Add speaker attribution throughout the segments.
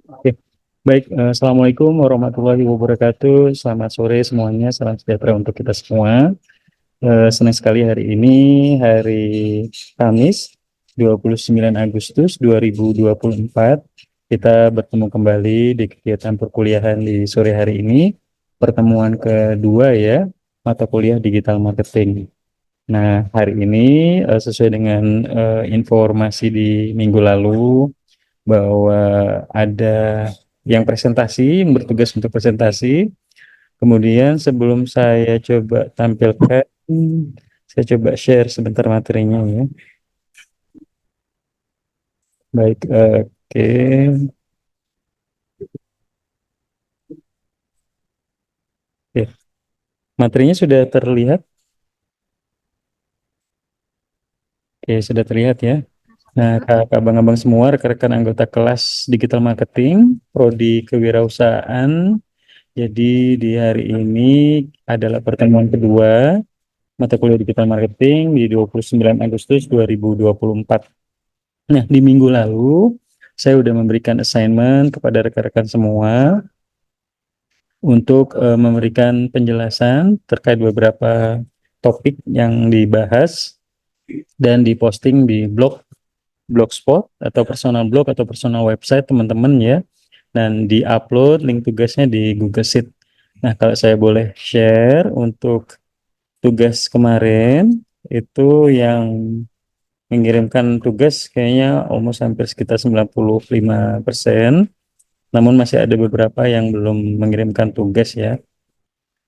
Speaker 1: Oke, baik. Assalamualaikum warahmatullahi wabarakatuh. Selamat sore semuanya. Salam sejahtera untuk kita semua. Senang sekali hari ini, hari Kamis, 29 Agustus 2024. Kita bertemu kembali di kegiatan perkuliahan di sore hari ini. Pertemuan kedua ya, mata kuliah digital marketing. Nah, hari ini sesuai dengan informasi di minggu lalu, bahwa ada yang presentasi, yang bertugas untuk presentasi. Kemudian sebelum saya coba tampilkan, saya coba share sebentar materinya ya. Baik, oke. Oke. Materinya sudah terlihat? Oke, sudah terlihat ya. Nah, abang-abang semua, rekan-rekan anggota kelas digital marketing, prodi kewirausahaan. Jadi di hari ini adalah pertemuan kedua mata kuliah digital marketing di 29 Agustus 2024. Nah, di minggu lalu saya sudah memberikan assignment kepada rekan-rekan semua untuk memberikan penjelasan terkait beberapa topik yang dibahas dan diposting di blogspot atau personal blog atau personal website teman-teman ya, dan diupload link tugasnya di Google Sheet. Nah, kalau saya boleh share untuk tugas kemarin itu yang mengirimkan tugas kayaknya almost hampir sekitar 95%, namun masih ada beberapa yang belum mengirimkan tugas ya.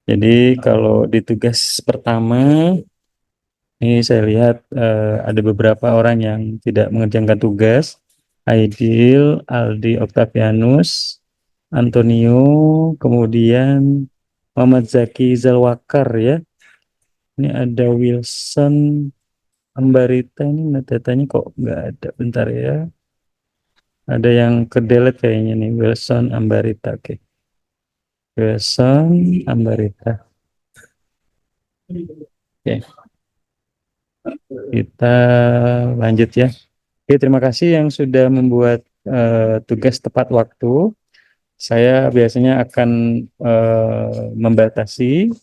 Speaker 1: Jadi kalau di tugas pertama ini saya lihat ada beberapa orang yang tidak mengerjakan tugas. Aidil, Aldi Octavianus, Antonio, kemudian Muhammad Zaki Zalwakar ya. Ini ada Wilson Ambarita, ini datanya kok nggak ada, bentar ya. Ada yang ke delete kayaknya nih, Wilson Ambarita. Oke. Wilson Ambarita. Oke, kita lanjut ya. Oke, terima kasih yang sudah membuat tugas tepat waktu. Saya biasanya akan membatasi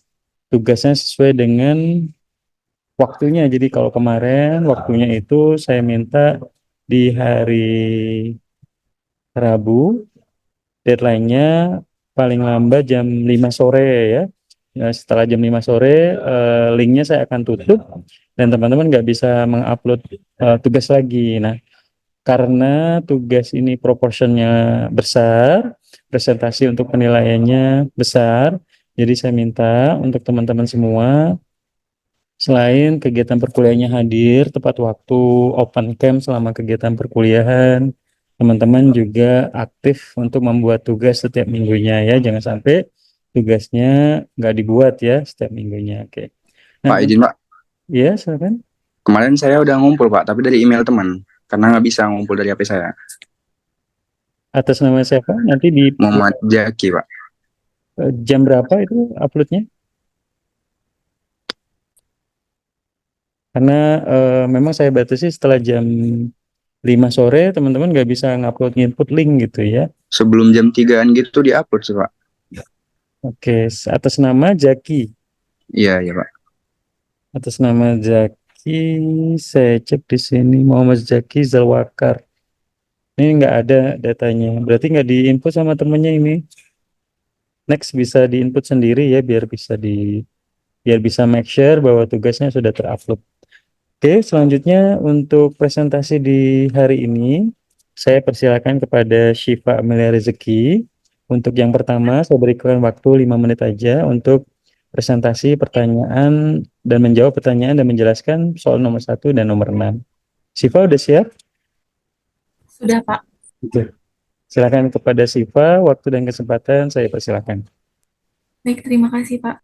Speaker 1: tugasnya sesuai dengan waktunya. Jadi kalau kemarin waktunya itu saya minta di hari Rabu, deadline-nya paling lambat jam 5 sore ya. Ya, setelah jam 5 sore, linknya saya akan tutup dan teman-teman nggak bisa mengupload tugas lagi. Nah, karena tugas ini proporsinya besar, presentasi untuk penilaiannya besar, jadi saya minta untuk teman-teman semua, selain kegiatan perkuliahannya hadir tepat waktu, open camp selama kegiatan perkuliahan, teman-teman juga aktif untuk membuat tugas setiap minggunya ya. Jangan sampai tugasnya nggak dibuat ya setiap minggunya. Oke. Nah,
Speaker 2: Pak izin Pak,
Speaker 1: ya silakan.
Speaker 2: kemarin saya udah ngumpul Pak, tapi dari email teman, karena nggak bisa ngumpul dari HP saya.
Speaker 1: Atas nama siapa? Nanti di
Speaker 2: Muhammad Jaki Pak.
Speaker 1: jam berapa itu uploadnya? Karena memang saya batasi setelah jam 5 sore teman-teman nggak bisa ngupload input link gitu ya.
Speaker 2: Sebelum jam 3-an gitu diupload sih Pak.
Speaker 1: Oke, atas nama Jaki.
Speaker 2: Iya, iya Pak.
Speaker 1: Atas nama Jaki, saya cek di sini Muhammad Jaki Zalwakar. Ini nggak ada datanya. Berarti nggak diinput sama temennya ini. Next bisa diinput sendiri ya biar bisa make sure bahwa tugasnya sudah terupload. Oke, selanjutnya untuk presentasi di hari ini, saya persilakan kepada Syifa Amelia Rezeki. Untuk yang pertama, saya berikan waktu 5 menit aja untuk presentasi pertanyaan dan menjawab pertanyaan dan menjelaskan soal nomor 1 dan nomor 6. Syifa udah siap?
Speaker 3: Sudah, Pak.
Speaker 1: Oke. Silakan kepada Syifa, waktu dan kesempatan saya persilakan.
Speaker 3: Baik, terima kasih, Pak.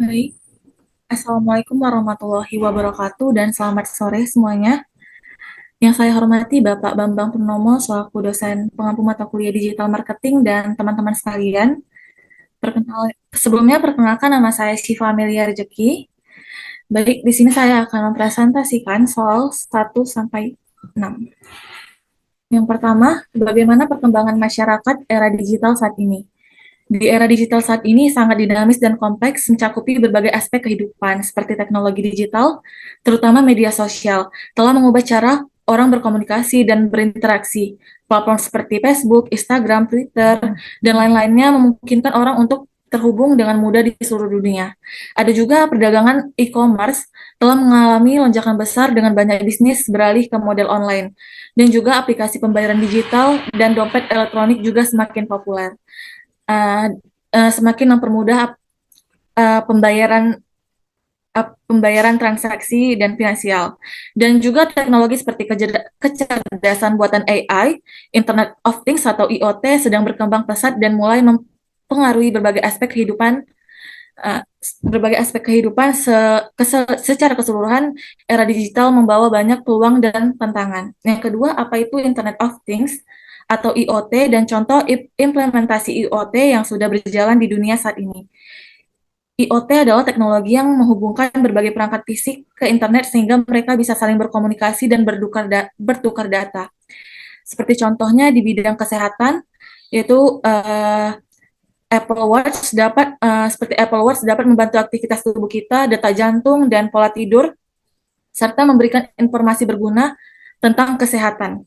Speaker 3: Baik. Assalamualaikum warahmatullahi wabarakatuh dan selamat sore semuanya. Yang saya hormati Bapak Bambang Purnomo selaku dosen pengampu mata kuliah digital marketing dan teman-teman sekalian. Sebelumnya perkenalkan nama saya Syifa Amelia Rejeki. Baik, di sini saya akan mempresentasikan soal 1 sampai 6. Yang pertama, bagaimana perkembangan masyarakat era digital saat ini? Di era digital saat ini sangat dinamis dan kompleks, mencakupi berbagai aspek kehidupan, seperti teknologi digital, terutama media sosial, telah mengubah cara orang berkomunikasi dan berinteraksi. Platform seperti Facebook, Instagram, Twitter, dan lain-lainnya memungkinkan orang untuk terhubung dengan mudah di seluruh dunia. Ada juga perdagangan e-commerce telah mengalami lonjakan besar dengan banyak bisnis beralih ke model online, dan juga aplikasi pembayaran digital dan dompet elektronik juga semakin populer. Semakin mempermudah pembayaran pembayaran transaksi dan finansial. Dan juga teknologi seperti kecerdasan buatan AI, Internet of Things atau IoT sedang berkembang pesat dan mulai mempengaruhi berbagai aspek kehidupan secara keseluruhan. Era digital membawa banyak peluang dan tantangan. Yang kedua, apa itu Internet of Things atau IoT dan contoh implementasi IoT yang sudah berjalan di dunia saat ini. IoT adalah teknologi yang menghubungkan berbagai perangkat fisik ke internet sehingga mereka bisa saling berkomunikasi dan bertukar data. Seperti contohnya di bidang kesehatan, yaitu seperti Apple Watch dapat membantu aktivitas tubuh kita, data jantung, dan pola tidur, serta memberikan informasi berguna tentang kesehatan.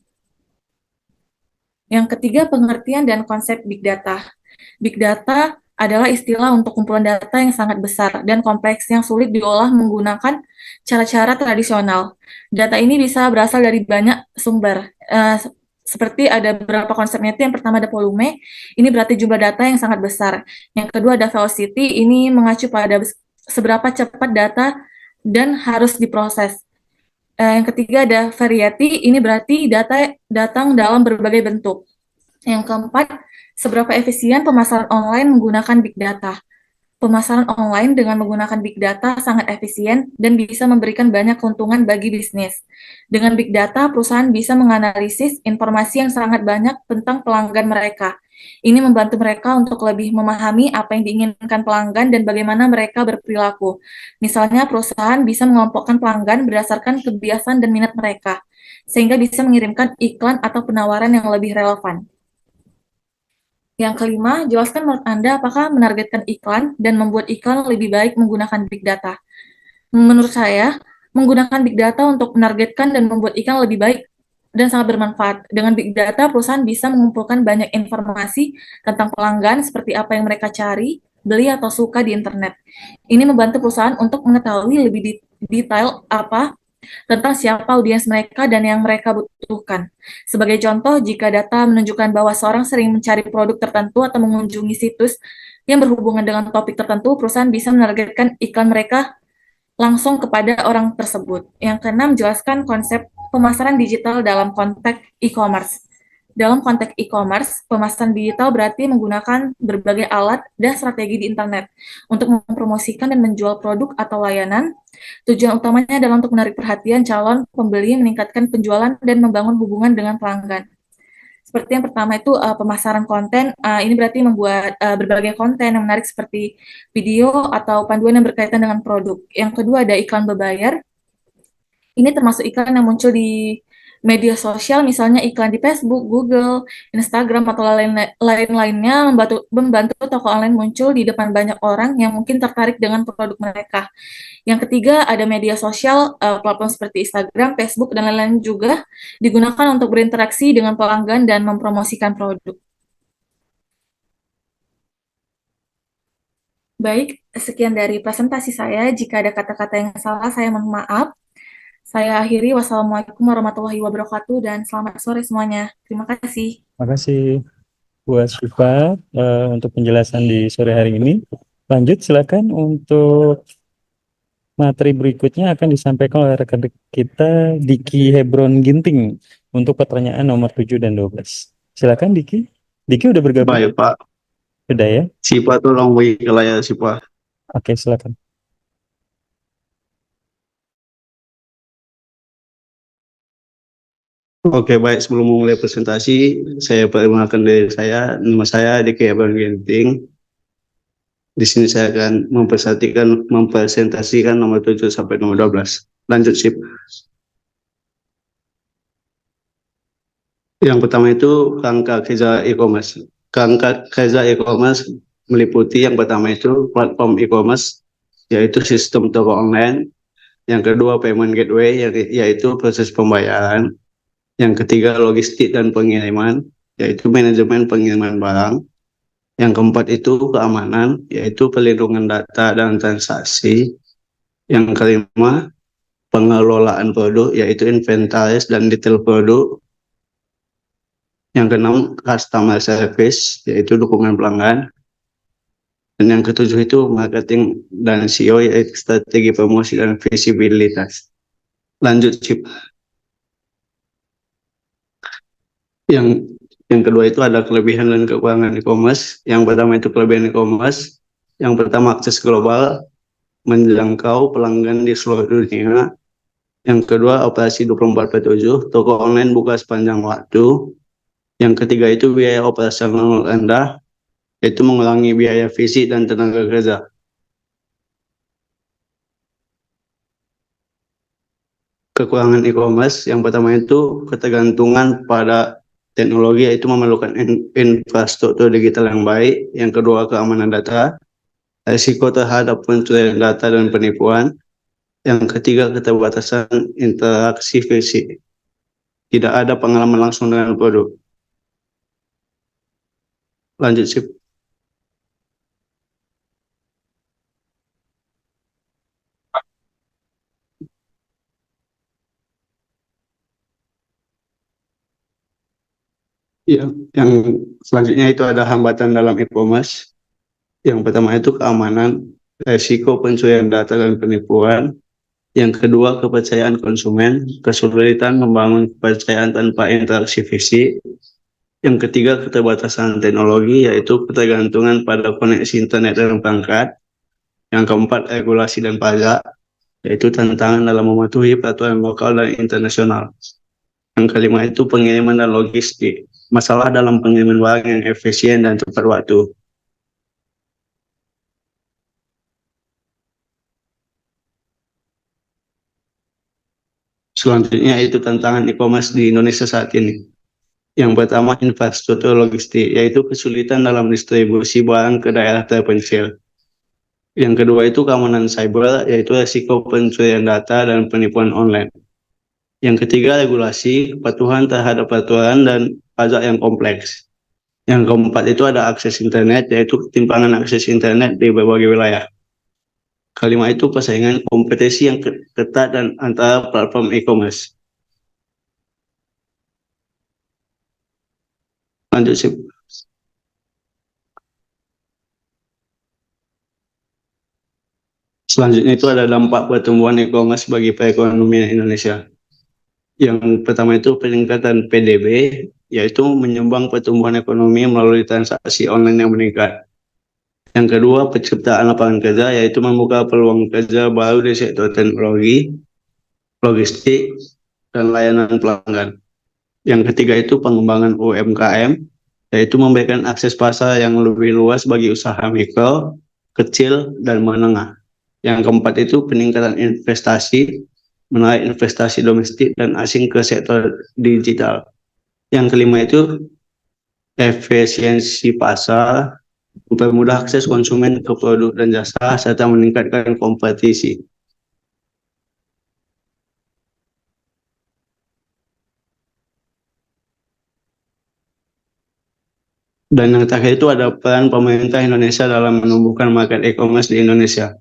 Speaker 3: Yang ketiga, pengertian dan konsep Big Data. Big Data adalah istilah untuk kumpulan data yang sangat besar dan kompleks yang sulit diolah menggunakan cara-cara tradisional. Data ini bisa berasal dari banyak sumber, seperti ada beberapa konsepnya. Itu yang pertama ada volume, ini berarti jumlah data yang sangat besar. Yang kedua ada velocity, ini mengacu pada seberapa cepat data dan harus diproses. Yang ketiga ada variety, ini berarti data datang dalam berbagai bentuk. Yang keempat, seberapa efisien pemasaran online menggunakan big data. Pemasaran online dengan menggunakan big data sangat efisien dan bisa memberikan banyak keuntungan bagi bisnis. Dengan big data, perusahaan bisa menganalisis informasi yang sangat banyak tentang pelanggan mereka. Ini membantu mereka untuk lebih memahami apa yang diinginkan pelanggan dan bagaimana mereka berperilaku. Misalnya, perusahaan bisa mengelompokkan pelanggan berdasarkan kebiasaan dan minat mereka, sehingga bisa mengirimkan iklan atau penawaran yang lebih relevan. Yang kelima, jelaskan menurut Anda apakah menargetkan iklan dan membuat iklan lebih baik menggunakan big data. Menurut saya, menggunakan big data untuk menargetkan dan membuat iklan lebih baik dan sangat bermanfaat. Dengan big data, perusahaan bisa mengumpulkan banyak informasi tentang pelanggan seperti apa yang mereka cari, beli, atau suka di internet. Ini membantu perusahaan untuk mengetahui lebih detail tentang siapa audiens mereka dan yang mereka butuhkan. Sebagai contoh, jika data menunjukkan bahwa seorang sering mencari produk tertentu atau mengunjungi situs yang berhubungan dengan topik tertentu, perusahaan bisa menargetkan iklan mereka langsung kepada orang tersebut. Yang keenam, jelaskan konsep pemasaran digital dalam konteks e-commerce. Dalam konteks e-commerce, pemasaran digital berarti menggunakan berbagai alat dan strategi di internet untuk mempromosikan dan menjual produk atau layanan. Tujuan utamanya adalah untuk menarik perhatian calon pembeli, meningkatkan penjualan, dan membangun hubungan dengan pelanggan. Seperti yang pertama itu pemasaran konten, ini berarti membuat berbagai konten yang menarik seperti video atau panduan yang berkaitan dengan produk. Yang kedua ada iklan berbayar. Ini termasuk iklan yang muncul di media sosial, misalnya iklan di Facebook, Google, Instagram, atau lain-lainnya membantu toko online muncul di depan banyak orang yang mungkin tertarik dengan produk mereka. Yang ketiga, ada media sosial, platform seperti Instagram, Facebook, dan lain-lain juga digunakan untuk berinteraksi dengan pelanggan dan mempromosikan produk. Baik, sekian dari presentasi saya. Jika ada kata-kata yang salah, saya mohon maaf. Saya akhiri. Wassalamualaikum warahmatullahi wabarakatuh dan selamat sore semuanya. Terima kasih.
Speaker 1: Terima kasih buat Syifa untuk penjelasan di sore hari ini. Lanjut, silakan untuk materi berikutnya akan disampaikan oleh rekan kita Diki Hebron Ginting untuk pertanyaan nomor 7 dan 12. Silakan Diki. Diki udah bergabung?
Speaker 4: Baik Pak,
Speaker 1: Sudah ya?
Speaker 4: Sipa tolong bagi ke layar Sipa.
Speaker 1: Oke, silakan.
Speaker 4: Oke, baik. Sebelum memulai presentasi, saya perkenalkan diri saya. Nama saya Diki Abang Ginting. Di sini saya akan mempresentasikan nomor 7 sampai nomor 12. Lanjut, Sip. Yang pertama itu kerangka kerja e-commerce. Kerangka kerja e-commerce meliputi yang pertama itu platform e-commerce, yaitu sistem toko online. Yang kedua payment gateway, yaitu proses pembayaran. Yang ketiga logistik dan pengiriman, yaitu manajemen pengiriman barang. Yang keempat itu keamanan, yaitu perlindungan data dan transaksi. Yang kelima pengelolaan produk, yaitu inventaris dan detail produk. Yang keenam customer service, yaitu dukungan pelanggan. Dan yang ketujuh itu marketing dan SEO, yaitu strategi promosi dan visibilitas. Lanjut, Cip. Yang kedua itu ada kelebihan dan kekurangan e-commerce. Yang pertama itu kelebihan e-commerce. Yang pertama akses global, menjangkau pelanggan di seluruh dunia. Yang kedua operasi 24/7, toko online buka sepanjang waktu. Yang ketiga itu biaya operasional rendah, yaitu mengurangi biaya fisik dan tenaga kerja. Kekurangan e-commerce yang pertama itu ketergantungan pada teknologi, yaitu memerlukan infrastruktur digital yang baik. Yang kedua keamanan data, risiko terhadap pencurian data dan penipuan. Yang ketiga keterbatasan interaksi fisik, tidak ada pengalaman langsung dengan produk. Lanjut, Sip. Yang selanjutnya itu ada hambatan dalam e-commerce. Yang pertama itu keamanan, risiko pencurian data dan penipuan. Yang kedua kepercayaan konsumen, kesulitan membangun kepercayaan tanpa interaksi fisik. Yang ketiga keterbatasan teknologi, yaitu ketergantungan pada koneksi internet dan perangkat. Yang keempat regulasi dan pajak, yaitu tantangan dalam mematuhi peraturan lokal dan internasional. Yang kelima itu pengiriman dan logistik, masalah dalam pengiriman barang yang efisien dan tepat waktu. Selanjutnya itu tantangan e-commerce di Indonesia saat ini. Yang pertama infrastruktur logistik, yaitu kesulitan dalam distribusi barang ke daerah terpencil. Yang kedua itu keamanan cyber, yaitu risiko pencurian data dan penipuan online. Yang ketiga regulasi, kepatuhan terhadap peraturan dan pajak yang kompleks. Yang keempat itu ada akses internet, yaitu ketimpangan akses internet di berbagai wilayah. Kelima itu persaingan kompetisi yang ketat dan antara platform e-commerce. Lanjut, Sip. Selanjutnya itu ada dampak pertumbuhan e-commerce bagi perekonomian Indonesia. Yang pertama itu peningkatan PDB, yaitu menyumbang pertumbuhan ekonomi melalui transaksi online yang meningkat. Yang kedua, penciptaan lapangan kerja, yaitu membuka peluang kerja baru di sektor teknologi, logistik, dan layanan pelanggan. Yang ketiga itu pengembangan UMKM, yaitu memberikan akses pasar yang lebih luas bagi usaha mikro, kecil, dan menengah. Yang keempat itu peningkatan investasi, menarik investasi domestik dan asing ke sektor digital. Yang kelima itu efisiensi pasar, mempermudah akses konsumen ke produk dan jasa, serta meningkatkan kompetisi. Dan yang terakhir itu ada peran pemerintah Indonesia dalam menumbuhkan market e-commerce di Indonesia.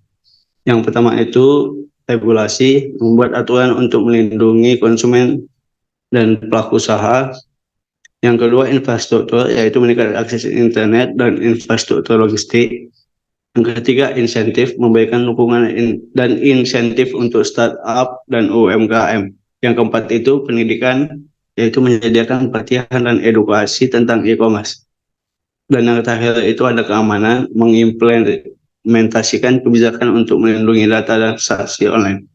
Speaker 4: Yang pertama itu regulasi, membuat aturan untuk melindungi konsumen dan pelaku usaha. Yang kedua infrastruktur, yaitu meningkatkan akses internet dan infrastruktur logistik. Yang ketiga insentif, memberikan dukungan dan insentif untuk startup dan UMKM. Yang keempat itu pendidikan, yaitu menyediakan pelatihan dan edukasi tentang e-commerce. Dan yang terakhir itu ada keamanan, mengimplementasikan kebijakan untuk melindungi data dan transaksi online.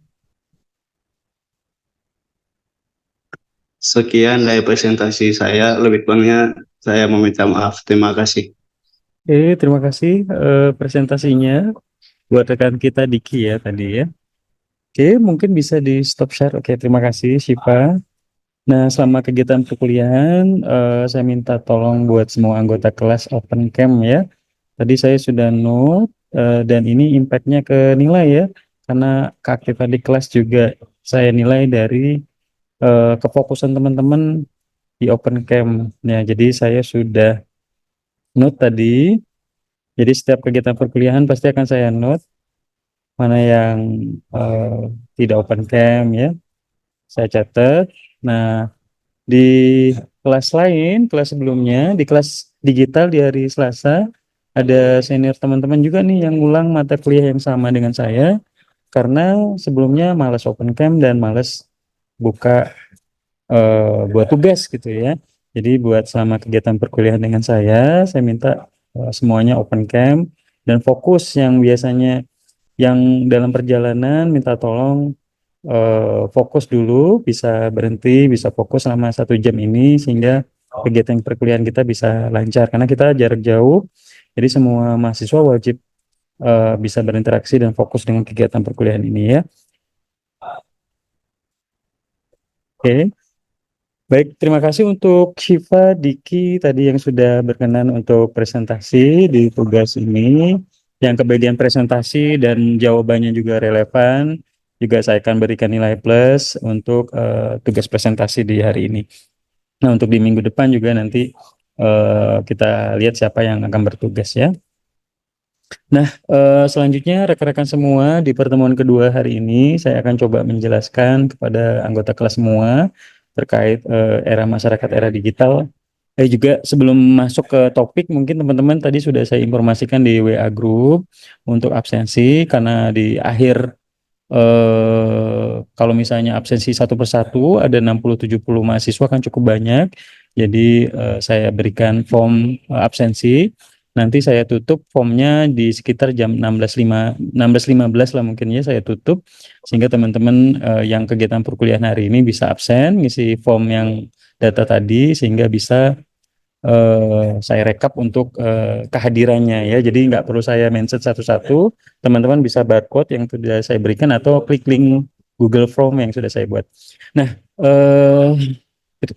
Speaker 4: Sekian dari presentasi saya, lebih kurangnya saya meminta maaf. Terima kasih.
Speaker 1: Oke, terima kasih presentasinya buat rekan kita Diki ya tadi ya. Oke, mungkin bisa di stop share. Oke, terima kasih Syifa. Nah, selama kegiatan perkuliahan, saya minta tolong buat semua anggota kelas open cam ya. Tadi saya sudah note dan ini impact-nya ke nilai ya, karena keaktifan di kelas juga saya nilai dari kefokusan teman-teman di open cam. Ya, jadi saya sudah note tadi. Jadi setiap kegiatan perkuliahan pasti akan saya note mana yang eh, tidak open cam ya, saya catat. Nah, di kelas lain, kelas sebelumnya, di kelas digital di hari Selasa, ada senior teman-teman juga nih yang ngulang mata kuliah yang sama dengan saya, karena sebelumnya malas open cam dan malas buka buat tugas gitu ya. Jadi buat selama kegiatan perkuliahan dengan saya minta semuanya open cam dan fokus yang biasanya yang dalam perjalanan minta tolong fokus dulu, bisa berhenti, bisa fokus selama 1 jam ini sehingga kegiatan perkuliahan kita bisa lancar karena kita jarak jauh. Jadi semua mahasiswa wajib bisa berinteraksi dan fokus dengan kegiatan perkuliahan ini ya. Oke. Baik, terima kasih untuk Syifa, Diki tadi yang sudah berkenan untuk presentasi di tugas ini. Yang kebagian presentasi dan jawabannya juga relevan, juga saya akan berikan nilai plus untuk tugas presentasi di hari ini. Nah, untuk di minggu depan juga nanti kita lihat siapa yang akan bertugas ya. Nah, selanjutnya rekan-rekan semua di pertemuan kedua hari ini saya akan coba menjelaskan kepada anggota kelas semua terkait era masyarakat era digital. Juga sebelum masuk ke topik, mungkin teman-teman tadi sudah saya informasikan di WA Group untuk absensi karena di akhir kalau misalnya absensi satu persatu ada 60-70 mahasiswa kan cukup banyak. Jadi saya berikan form absensi. Nanti saya tutup formnya di sekitar jam 16.15 lah mungkin ya saya tutup sehingga teman-teman yang kegiatan perkuliahan hari ini bisa absen ngisi form yang data tadi sehingga bisa saya rekap untuk kehadirannya ya. Jadi nggak perlu saya mention satu-satu, teman-teman bisa barcode yang sudah saya berikan atau klik link Google Form yang sudah saya buat. Nah,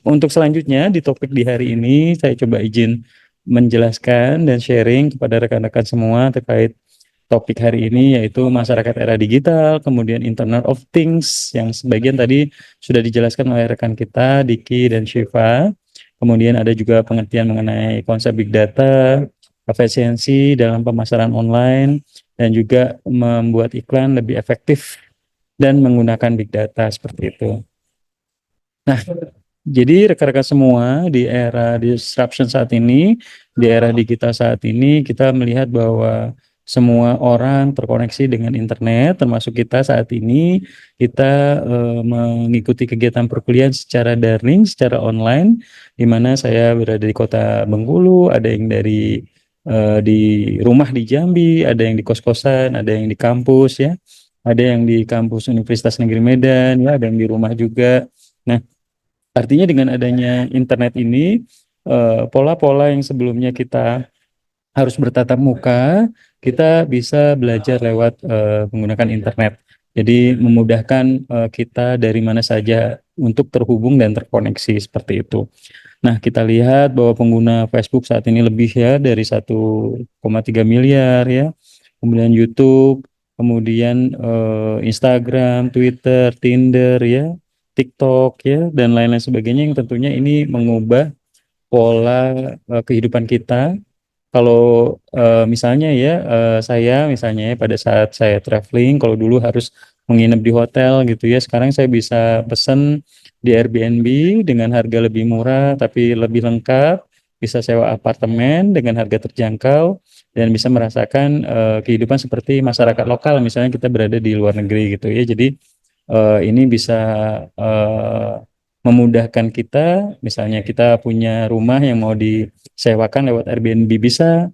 Speaker 1: untuk selanjutnya di topik di hari ini saya coba izin menjelaskan dan sharing kepada rekan-rekan semua terkait topik hari ini yaitu masyarakat era digital, kemudian Internet of Things yang sebagian tadi sudah dijelaskan oleh rekan kita Diki dan Syifa. Kemudian ada juga pengertian mengenai konsep big data, efisiensi dalam pemasaran online, dan juga membuat iklan lebih efektif dan menggunakan big data seperti itu. Nah, jadi rekan-rekan semua di era disruption saat ini, di era digital saat ini, kita melihat bahwa semua orang terkoneksi dengan internet, termasuk kita saat ini, kita mengikuti kegiatan perkuliahan secara daring, secara online, di mana saya berada di kota Bengkulu, ada yang dari di rumah di Jambi, ada yang di kos-kosan, ada yang di kampus ya, ada yang di kampus Universitas Negeri Medan, ya, ada yang di rumah juga. Nah, artinya dengan adanya internet ini, pola-pola yang sebelumnya kita harus bertatap muka, kita bisa belajar lewat menggunakan internet. Jadi memudahkan kita dari mana saja untuk terhubung dan terkoneksi seperti itu. Nah, kita lihat bahwa pengguna Facebook saat ini lebih ya dari 1,3 miliar ya. Kemudian YouTube, kemudian Instagram, Twitter, Tinder ya, TikTok ya, dan lain-lain sebagainya yang tentunya ini mengubah pola kehidupan kita. Kalau misalnya ya saya misalnya ya, pada saat saya traveling, kalau dulu harus menginap di hotel gitu ya, sekarang saya bisa pesan di Airbnb dengan harga lebih murah tapi lebih lengkap, bisa sewa apartemen dengan harga terjangkau dan bisa merasakan kehidupan seperti masyarakat lokal misalnya kita berada di luar negeri gitu ya. Jadi ini bisa eh, memudahkan kita, misalnya kita punya rumah yang mau disewakan lewat Airbnb bisa,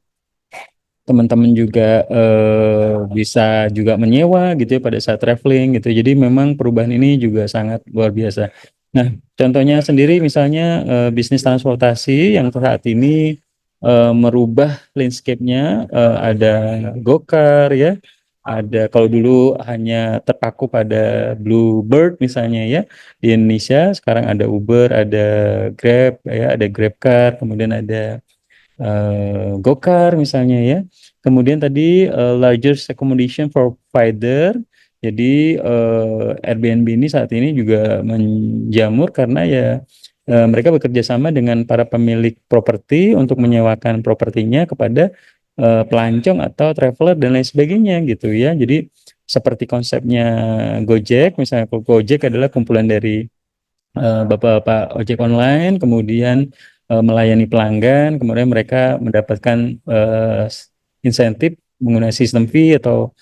Speaker 1: teman-teman juga bisa juga menyewa gitu ya pada saat traveling gitu. Jadi memang perubahan ini juga sangat luar biasa. Nah, contohnya sendiri misalnya bisnis transportasi yang saat ini merubah landscape-nya, ada Gokar ya, ada kalau dulu hanya terpaku pada Bluebird misalnya ya di Indonesia, sekarang ada Uber, ada Grab ya, ada GrabCar, kemudian ada Gokar misalnya ya. Kemudian tadi largest accommodation provider. Jadi Airbnb ini saat ini juga menjamur karena ya mereka bekerja sama dengan para pemilik properti untuk menyewakan propertinya kepada pelancong atau traveler dan lain sebagainya gitu ya. Jadi seperti konsepnya Gojek, misalnya Gojek adalah kumpulan dari bapak-bapak ojek online, kemudian melayani pelanggan, kemudian mereka mendapatkan insentif menggunakan sistem fee atau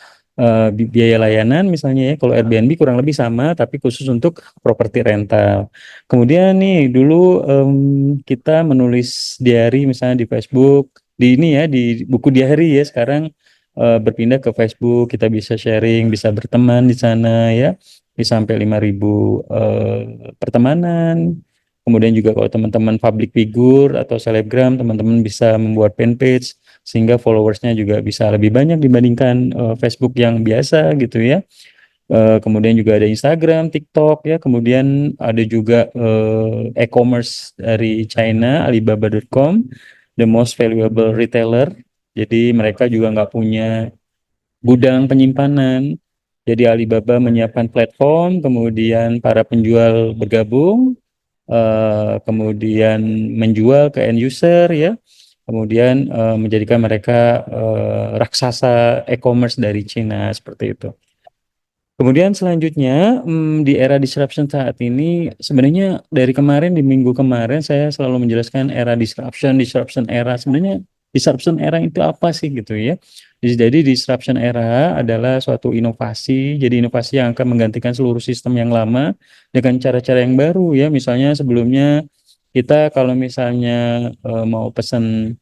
Speaker 1: biaya layanan misalnya ya. Kalau Airbnb kurang lebih sama, tapi khusus untuk properti rental. Kemudian nih dulu kita menulis diary misalnya di Facebook, di ini ya di buku diary ya. Sekarang berpindah ke Facebook, kita bisa sharing, bisa berteman di sana ya bisa sampai 5.000 pertemanan. Kemudian juga kalau teman-teman public figure atau selebgram, teman-teman bisa membuat fanpage sehingga followersnya juga bisa lebih banyak dibandingkan Facebook yang biasa gitu ya. Kemudian juga ada Instagram, TikTok ya. Kemudian ada juga e-commerce dari China, Alibaba.com, the most valuable retailer. Jadi mereka juga nggak punya gudang penyimpanan. Jadi Alibaba menyiapkan platform, kemudian para penjual bergabung, kemudian menjual ke end user ya, kemudian menjadikan mereka raksasa e-commerce dari Cina seperti itu. Kemudian selanjutnya di era disruption saat ini sebenarnya dari kemarin di minggu kemarin saya selalu menjelaskan era disruption era. Sebenarnya disruption era itu apa sih gitu ya. Jadi disruption era adalah suatu inovasi, jadi inovasi yang akan menggantikan seluruh sistem yang lama dengan cara-cara yang baru ya. Misalnya sebelumnya kita kalau misalnya mau pesan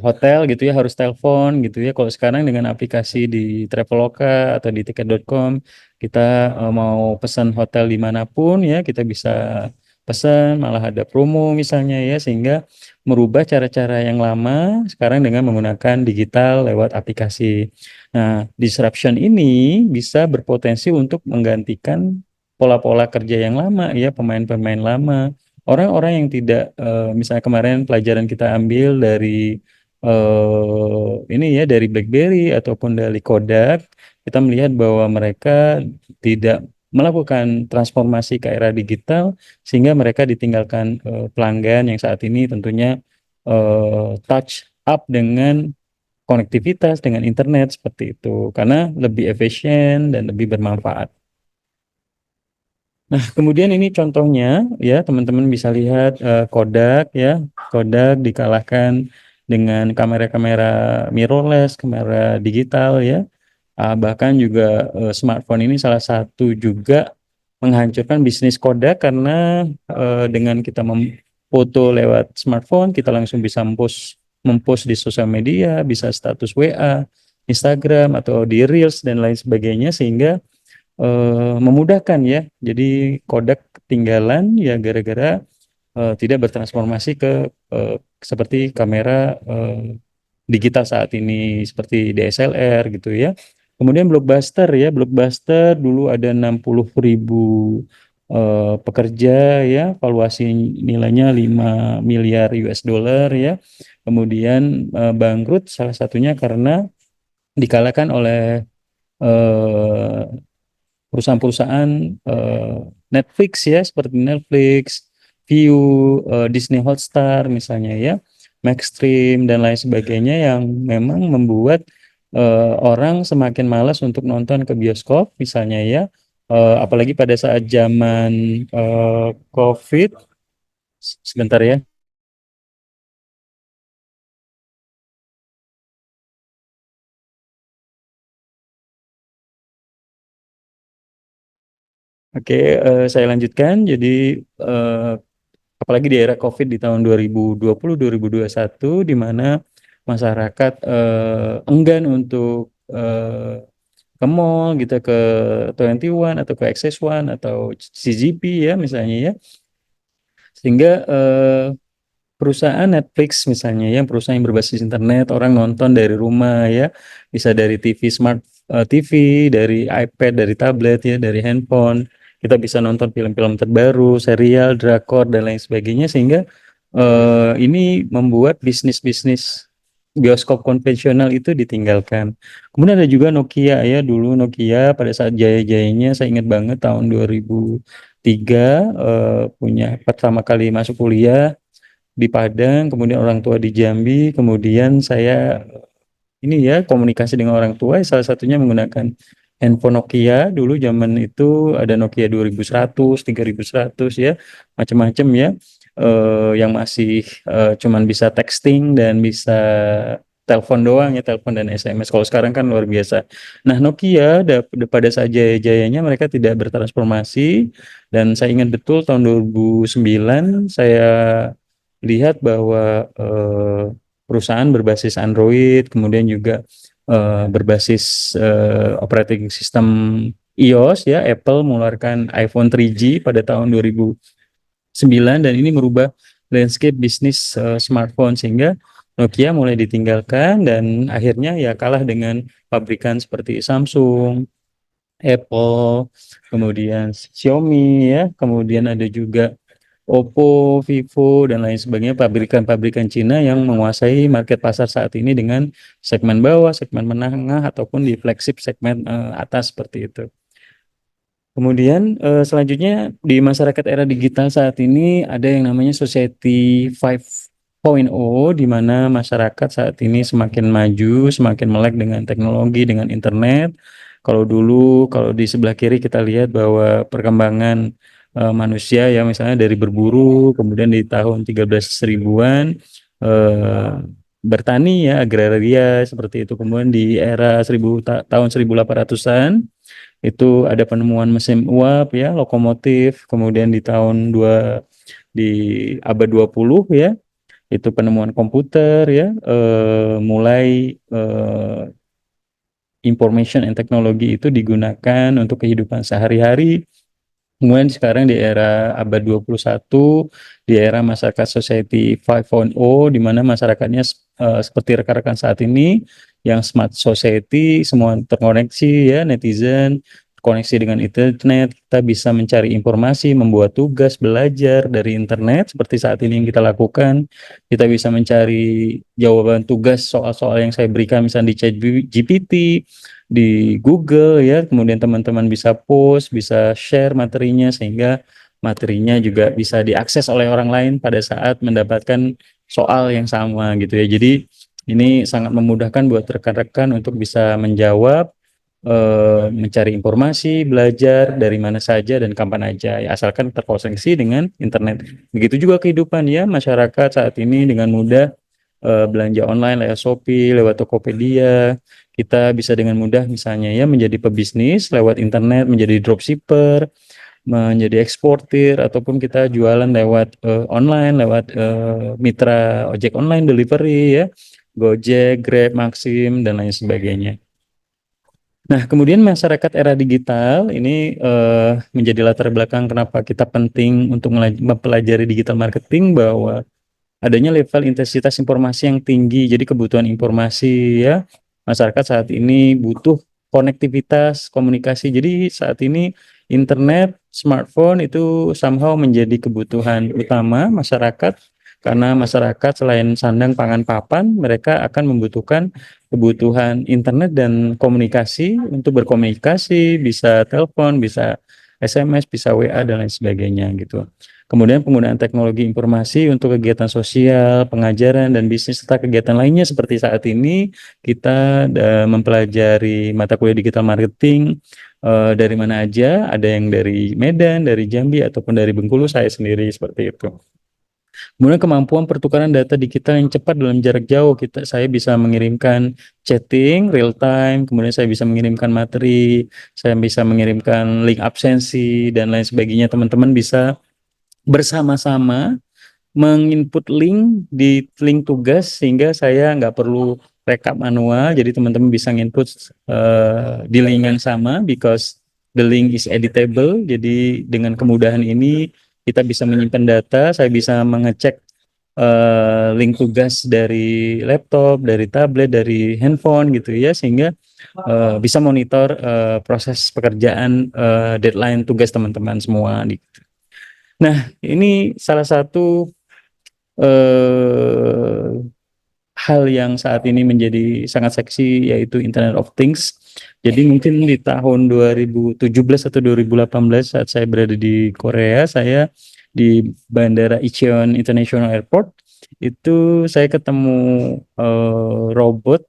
Speaker 1: hotel gitu ya harus telepon gitu ya. Kalau sekarang dengan aplikasi di Traveloka atau di tiket.com kita mau pesan hotel dimanapun ya kita bisa pesan malah ada promo misalnya ya sehingga merubah cara-cara yang lama sekarang dengan menggunakan digital lewat aplikasi. Nah, disruption ini bisa berpotensi untuk menggantikan pola-pola kerja yang lama ya pemain-pemain lama. Orang-orang yang tidak, misalnya kemarin pelajaran kita ambil dari ini ya dari BlackBerry ataupun dari Kodak, kita melihat bahwa mereka tidak melakukan transformasi ke era digital sehingga mereka ditinggalkan pelanggan yang saat ini tentunya touch up dengan konektivitas dengan internet seperti itu karena lebih efisien dan lebih bermanfaat. Nah, kemudian ini contohnya ya, teman-teman bisa lihat Kodak ya. Kodak dikalahkan dengan kamera-kamera mirrorless, kamera digital ya. Bahkan juga smartphone ini salah satu juga menghancurkan bisnis Kodak karena dengan kita memfoto lewat smartphone, kita langsung bisa mempost di sosial media, bisa status WA, Instagram atau di Reels dan lain sebagainya sehingga memudahkan ya. Jadi Kodak ketinggalan ya gara-gara tidak bertransformasi ke seperti kamera digital saat ini seperti DSLR gitu ya. Kemudian Blockbuster ya, Blockbuster dulu ada 60.000 pekerja ya, valuasi nilainya 5 miliar US dollar ya. Kemudian bangkrut salah satunya karena dikalahkan oleh eh, perusahaan-perusahaan eh, Netflix ya seperti Netflix, Viu, Disney Hotstar misalnya ya, Maxstream dan lain sebagainya yang memang membuat orang semakin malas untuk nonton ke bioskop misalnya ya, apalagi pada saat zaman COVID. Sebentar ya. Oke, saya lanjutkan. Jadi eh, apalagi di era COVID di tahun 2020-2021 di mana masyarakat enggan untuk ke mall gitu, ke 21 atau ke XS1 atau CGP ya misalnya ya. Sehingga perusahaan Netflix misalnya ya, perusahaan yang berbasis internet, orang nonton dari rumah ya, bisa dari TV smart TV, dari iPad, dari tablet ya, dari handphone. Kita bisa nonton film-film terbaru, serial, drakor dan lain sebagainya, sehingga ini membuat bisnis-bisnis bioskop konvensional itu ditinggalkan. Kemudian ada juga Nokia ya, dulu Nokia pada saat jaya-jayanya, saya ingat banget tahun 2003 punya pertama kali masuk kuliah di Padang, kemudian orang tua di Jambi, kemudian saya ini ya komunikasi dengan orang tua, salah satunya menggunakan handphone Nokia. Dulu zaman itu ada Nokia 2100, 3100 ya, macam-macam ya, yang masih cuman bisa texting dan bisa telepon doang ya, telepon dan SMS. Kalau sekarang kan luar biasa. Nah, Nokia pada saat jaya-jayanya mereka tidak bertransformasi, dan saya ingat betul tahun 2009 saya lihat bahwa perusahaan berbasis Android, kemudian juga berbasis operating system iOS ya, Apple mengeluarkan iPhone 3G pada tahun 2009, dan ini merubah landscape bisnis smartphone, sehingga Nokia mulai ditinggalkan dan akhirnya ya kalah dengan pabrikan seperti Samsung, Apple, kemudian Xiaomi ya, kemudian ada juga Oppo, Vivo, dan lain sebagainya, pabrikan-pabrikan Cina yang menguasai market pasar saat ini dengan segmen bawah, segmen menengah, ataupun di flagship segmen atas seperti itu. Kemudian selanjutnya di masyarakat era digital saat ini ada yang namanya Society 5.0, di mana masyarakat saat ini semakin maju, semakin melek dengan teknologi, dengan internet. Kalau dulu, kalau di sebelah kiri kita lihat bahwa perkembangan manusia ya, misalnya dari berburu, kemudian di tahun 13 ribuan bertani ya, agraria seperti itu. Kemudian di era tahun 1800-an itu ada penemuan mesin uap ya, lokomotif. Kemudian di abad 20 ya, itu penemuan komputer ya, mulai information and technology itu digunakan untuk kehidupan sehari-hari. Kemudian sekarang di era abad 21, di era masyarakat Society 5.0, di mana masyarakatnya seperti rekan-rekan saat ini, yang smart society, semua terkoneksi ya, netizen, koneksi dengan internet, kita bisa mencari informasi, membuat tugas, belajar dari internet, seperti saat ini yang kita lakukan. Kita bisa mencari jawaban tugas soal-soal yang saya berikan, misalnya di ChatGPT, di Google ya, kemudian teman-teman bisa post, bisa share materinya, sehingga materinya juga bisa diakses oleh orang lain pada saat mendapatkan soal yang sama gitu ya. Jadi ini sangat memudahkan buat rekan-rekan untuk bisa menjawab, mencari informasi, belajar dari mana saja dan kapan aja ya, asalkan terkoneksi dengan internet. Begitu juga kehidupan ya, masyarakat saat ini dengan mudah belanja online lewat Shopee, lewat Tokopedia. Kita bisa dengan mudah misalnya ya menjadi pebisnis lewat internet, menjadi dropshipper, menjadi eksportir, ataupun kita jualan lewat online, lewat mitra ojek online, delivery ya, Gojek, Grab, Maxim, dan lain sebagainya. Nah, kemudian masyarakat era digital ini menjadi latar belakang kenapa kita penting untuk mempelajari digital marketing, bahwa adanya level intensitas informasi yang tinggi. Jadi kebutuhan informasi ya, masyarakat saat ini butuh konektivitas, komunikasi. Jadi saat ini internet, smartphone itu somehow menjadi kebutuhan utama masyarakat, karena masyarakat selain sandang pangan papan, mereka akan membutuhkan kebutuhan internet dan komunikasi untuk berkomunikasi, bisa telepon, bisa SMS, bisa WA, dan lain sebagainya gitu. Kemudian penggunaan teknologi informasi untuk kegiatan sosial, pengajaran, dan bisnis, serta kegiatan lainnya seperti saat ini kita mempelajari mata kuliah digital marketing dari mana aja, ada yang dari Medan, dari Jambi, ataupun dari Bengkulu, saya sendiri seperti itu. Kemudian kemampuan pertukaran data digital yang cepat dalam jarak jauh, saya bisa mengirimkan chatting real time, kemudian saya bisa mengirimkan materi, saya bisa mengirimkan link absensi, dan lain sebagainya. Teman-teman bisa bersama-sama menginput link di link tugas, sehingga saya nggak perlu rekap manual, jadi teman-teman bisa input di link yang sama because the link is editable. Jadi dengan kemudahan ini kita bisa menyimpan data, saya bisa mengecek link tugas dari laptop, dari tablet, dari handphone gitu ya, sehingga bisa monitor proses pekerjaan, deadline tugas teman-teman semua. Nah, ini salah satu eh, hal yang saat ini menjadi sangat seksi, yaitu Internet of Things. Jadi mungkin di tahun 2017 atau 2018 saat saya berada di Korea, saya di Bandara Incheon International Airport, itu saya ketemu robot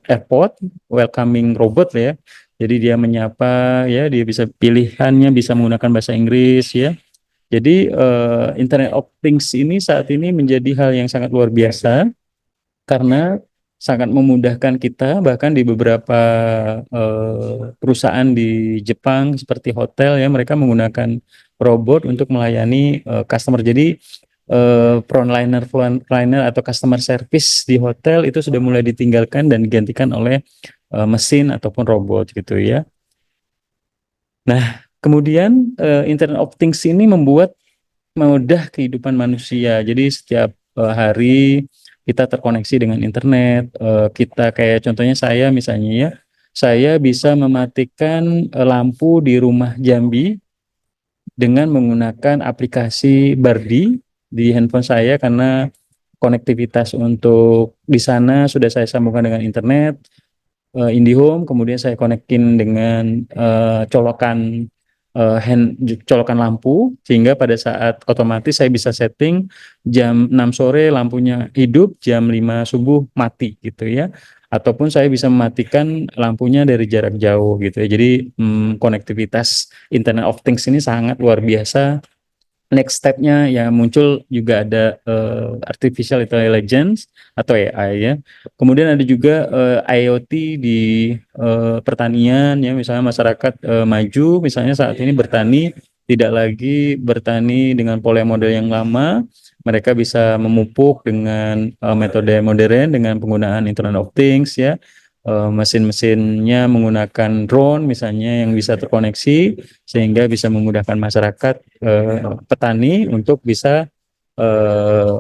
Speaker 1: airport, welcoming robot ya. Jadi dia menyapa ya, dia bisa pilihannya bisa menggunakan bahasa Inggris ya. Jadi Internet of Things ini saat ini menjadi hal yang sangat luar biasa karena sangat memudahkan kita, bahkan di beberapa perusahaan di Jepang seperti hotel ya, mereka menggunakan robot untuk melayani customer. Jadi frontliner atau customer service di hotel itu sudah mulai ditinggalkan dan digantikan oleh mesin ataupun robot gitu ya. Nah, kemudian Internet of Things ini membuat memudah kehidupan manusia. Jadi setiap hari kita terkoneksi dengan internet. Kita kayak contohnya saya misalnya ya, saya bisa mematikan lampu di rumah Jambi dengan menggunakan aplikasi Bardi di handphone saya karena konektivitas untuk di sana sudah saya sambungkan dengan internet. IndiHome, kemudian saya konekin dengan colokan lampu, sehingga pada saat otomatis saya bisa setting jam 6 sore lampunya hidup, jam 5 subuh mati gitu ya. Ataupun saya bisa mematikan lampunya dari jarak jauh gitu ya. Jadi konektivitas Internet of Things ini sangat luar biasa. Next step-nya ya muncul juga ada artificial intelligence atau AI ya. Kemudian ada juga IoT di pertanian ya, misalnya masyarakat maju misalnya saat ini bertani tidak lagi bertani dengan pola model yang lama, mereka bisa memupuk dengan metode modern dengan penggunaan Internet of Things ya. Mesin-mesinnya menggunakan drone misalnya yang bisa terkoneksi sehingga bisa memudahkan masyarakat petani untuk bisa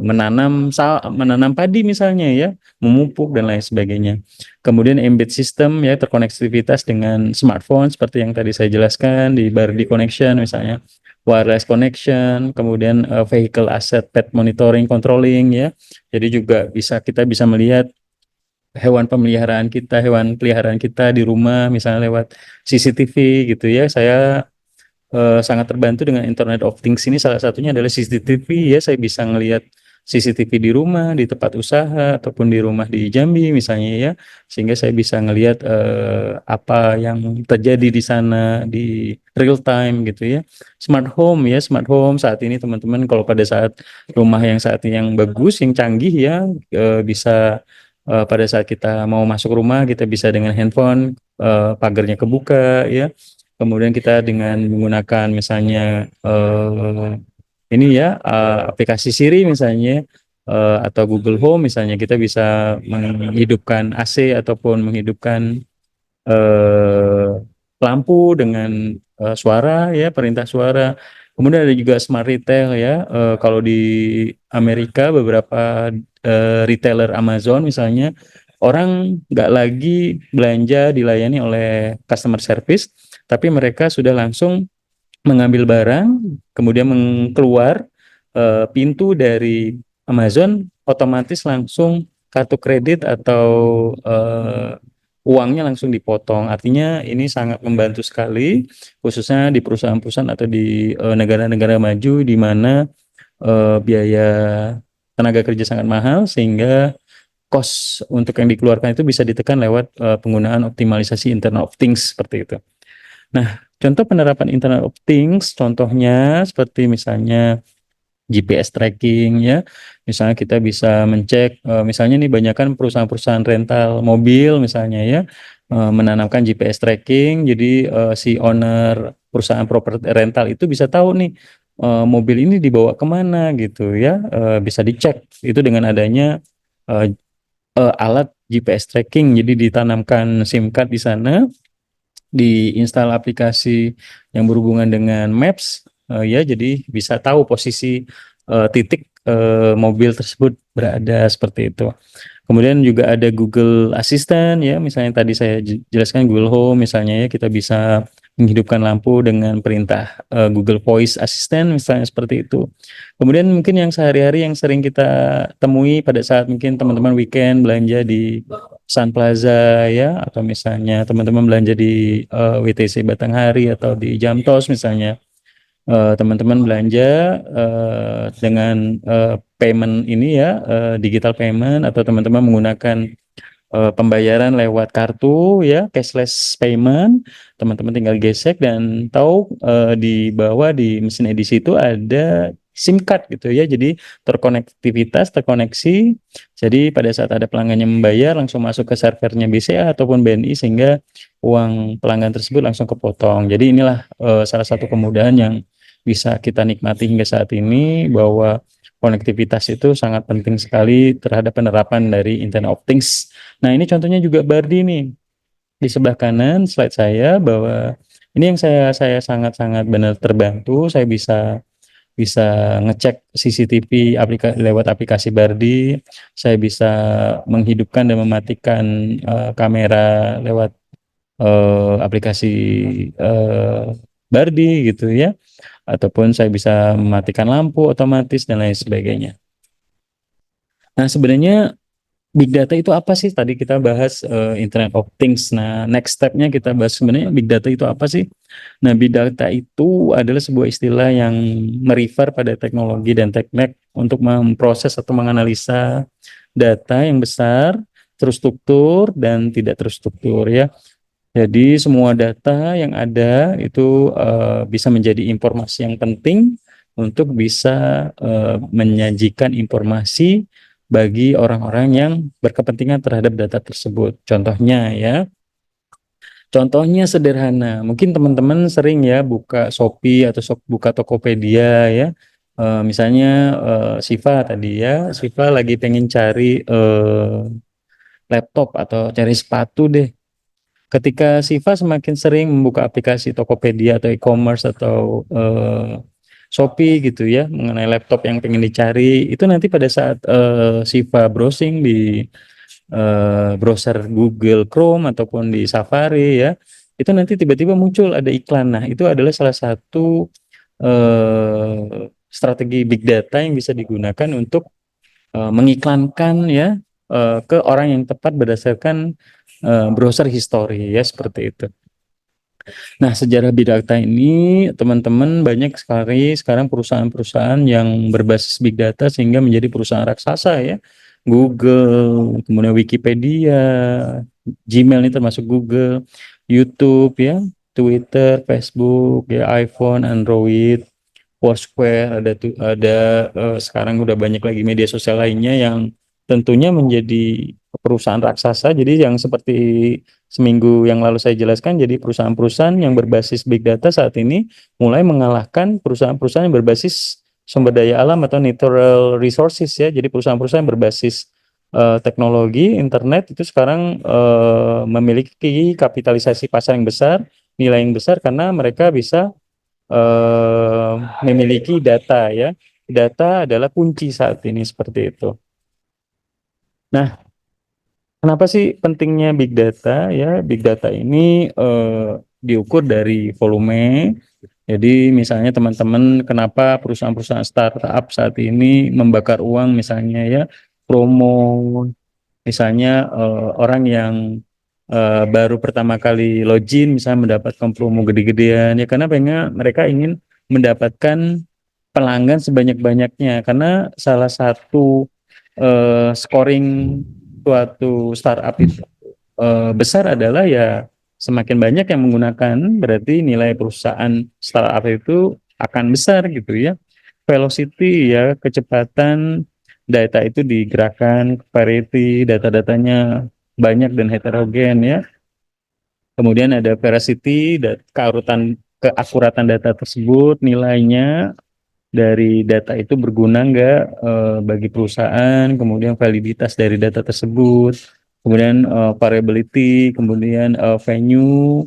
Speaker 1: menanam padi misalnya ya, memupuk dan lain sebagainya. Kemudian embed system ya, terkonektivitas dengan smartphone seperti yang tadi saya jelaskan di Bardi Connection misalnya, wireless connection, kemudian vehicle asset pet monitoring controlling ya. Jadi juga kita bisa melihat hewan peliharaan kita di rumah misalnya lewat CCTV gitu ya. Saya sangat terbantu dengan Internet of Things ini, salah satunya adalah CCTV ya. Saya bisa ngelihat CCTV di rumah, di tempat usaha ataupun di rumah di Jambi misalnya ya, sehingga saya bisa ngelihat apa yang terjadi di sana di real time gitu ya. Smart home ya, smart home saat ini teman-teman kalau pada saat rumah yang saat ini yang bagus, yang canggih ya, bisa pada saat kita mau masuk rumah kita bisa dengan handphone, pagarnya kebuka ya. Kemudian kita dengan menggunakan misalnya ini ya aplikasi Siri misalnya atau Google Home misalnya, kita bisa menghidupkan AC ataupun menghidupkan eh, lampu dengan suara ya, perintah suara. Kemudian ada juga smart retail ya. Kalau di Amerika beberapa retailer Amazon misalnya, orang nggak lagi belanja dilayani oleh customer service, tapi mereka sudah langsung mengambil barang, kemudian keluar pintu dari Amazon, otomatis langsung kartu kredit atau uangnya langsung dipotong. Artinya ini sangat membantu sekali, khususnya di perusahaan-perusahaan atau di negara-negara maju di mana biaya tenaga kerja sangat mahal, sehingga cost untuk yang dikeluarkan itu bisa ditekan lewat penggunaan optimalisasi Internet of Things seperti itu. Nah, contoh penerapan Internet of Things, contohnya seperti misalnya GPS tracking ya. Misalnya kita bisa mencek, misalnya nih banyakkan perusahaan-perusahaan rental mobil misalnya ya, menanamkan GPS tracking. Jadi si owner perusahaan properti rental itu bisa tahu nih mobil ini dibawa kemana gitu ya, bisa dicek itu dengan adanya alat GPS tracking. Jadi ditanamkan SIM card di sana, diinstal aplikasi yang berhubungan dengan Maps, ya, jadi bisa tahu posisi titik mobil tersebut berada seperti itu. Kemudian juga ada Google Assistant, ya, misalnya tadi saya jelaskan Google Home misalnya, ya, kita bisa menghidupkan lampu dengan perintah Google Voice Assistant misalnya seperti itu. Kemudian mungkin yang sehari-hari yang sering kita temui pada saat mungkin teman-teman weekend belanja di Sun Plaza, ya, atau misalnya teman-teman belanja di WTC Batanghari atau di Jamtos misalnya. Teman-teman belanja dengan payment ini, ya, digital payment, atau teman-teman menggunakan pembayaran lewat kartu, ya, cashless payment. Teman-teman tinggal gesek dan tahu di bawah di mesin edisi itu ada SIM card gitu, ya, jadi terkoneksi. Jadi pada saat ada pelanggan yang membayar langsung masuk ke servernya BCA ataupun BNI sehingga uang pelanggan tersebut langsung kepotong. Jadi inilah salah satu kemudahan yang bisa kita nikmati hingga saat ini, bahwa konektivitas itu sangat penting sekali terhadap penerapan dari Internet of Things. Nah, ini contohnya juga Bardi nih. Di sebelah kanan slide saya, bahwa ini yang saya sangat-sangat benar terbantu. Saya bisa bisa ngecek CCTV lewat aplikasi Bardi. Saya bisa menghidupkan dan mematikan kamera lewat aplikasi Bardi gitu, ya. Ataupun saya bisa mematikan lampu otomatis dan lain sebagainya. Nah, sebenarnya Big Data itu apa sih? Tadi kita bahas Internet of Things. Nah, next step-nya kita bahas sebenarnya Big Data itu apa sih? Nah, Big Data itu adalah sebuah istilah yang merefer pada teknologi dan teknik untuk memproses atau menganalisa data yang besar, terstruktur, dan tidak terstruktur, ya. Jadi semua data yang ada itu bisa menjadi informasi yang penting untuk bisa menyajikan informasi bagi orang-orang yang berkepentingan terhadap data tersebut. Contohnya, ya, contohnya sederhana. Mungkin teman-teman sering, ya, buka Shopee atau buka Tokopedia, ya. Misalnya Siva tadi, ya, Siva lagi pengen cari laptop atau cari sepatu deh. Ketika Siva semakin sering membuka aplikasi Tokopedia atau e-commerce atau Shopee gitu, ya, mengenai laptop yang pengen dicari, itu nanti pada saat Siva browsing di browser Google Chrome ataupun di Safari, ya, itu nanti tiba-tiba muncul ada iklan. Nah, itu adalah salah satu strategi big data yang bisa digunakan untuk mengiklankan, ya, ke orang yang tepat berdasarkan browser history, ya, seperti itu. Nah, sejarah big data ini, teman-teman, banyak sekali sekarang perusahaan-perusahaan yang berbasis big data sehingga menjadi perusahaan raksasa, ya. Google, kemudian Wikipedia, Gmail ini termasuk Google, YouTube, ya, Twitter, Facebook, ya, iPhone, Android, Foursquare, ada sekarang udah banyak lagi media sosial lainnya yang tentunya menjadi perusahaan raksasa. Jadi yang seperti seminggu yang lalu saya jelaskan, jadi perusahaan-perusahaan yang berbasis big data saat ini mulai mengalahkan perusahaan-perusahaan yang berbasis sumber daya alam atau natural resources, ya. Jadi perusahaan-perusahaan yang berbasis teknologi internet itu sekarang memiliki kapitalisasi pasar yang besar, nilai yang besar, karena mereka bisa memiliki data, ya. Data adalah kunci saat ini seperti itu. Nah, kenapa sih pentingnya big data, ya? Big data ini diukur dari volume. Jadi misalnya teman-teman, kenapa perusahaan-perusahaan startup saat ini membakar uang, misalnya, ya, promo, misalnya orang yang baru pertama kali login misalnya mendapatkan promo gede-gedean, ya, karena mereka ingin mendapatkan pelanggan sebanyak-banyaknya, karena salah satu scoring suatu startup itu besar adalah, ya, semakin banyak yang menggunakan berarti nilai perusahaan startup itu akan besar gitu, ya. Velocity, ya, kecepatan data itu digerakkan, variety data-datanya banyak dan heterogen, ya. Kemudian ada veracity, keakuratan data tersebut, nilainya dari data itu berguna nggak bagi perusahaan, kemudian validitas dari data tersebut, kemudian variability, kemudian venue,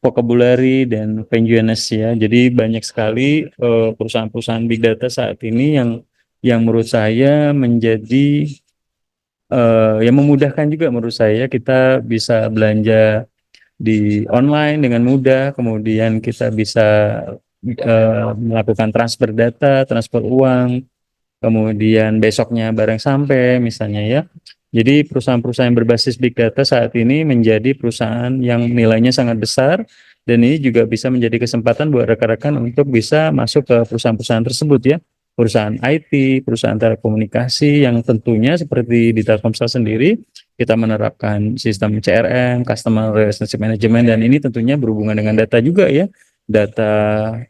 Speaker 1: vocabulary, dan venue-ness ya. Jadi banyak sekali perusahaan-perusahaan big data saat ini yang menurut saya menjadi yang memudahkan juga menurut saya. Kita bisa belanja di online dengan mudah, kemudian kita bisa melakukan transfer data, transfer uang, kemudian besoknya barang sampai misalnya ya. Jadi perusahaan-perusahaan yang berbasis big data saat ini menjadi perusahaan yang nilainya sangat besar, dan ini juga bisa menjadi kesempatan buat rekan-rekan untuk bisa masuk ke perusahaan-perusahaan tersebut ya. Perusahaan IT, perusahaan telekomunikasi yang tentunya seperti di Telkomsel sendiri kita menerapkan sistem CRM, Customer Relationship Management, dan ini tentunya berhubungan dengan data juga ya. Data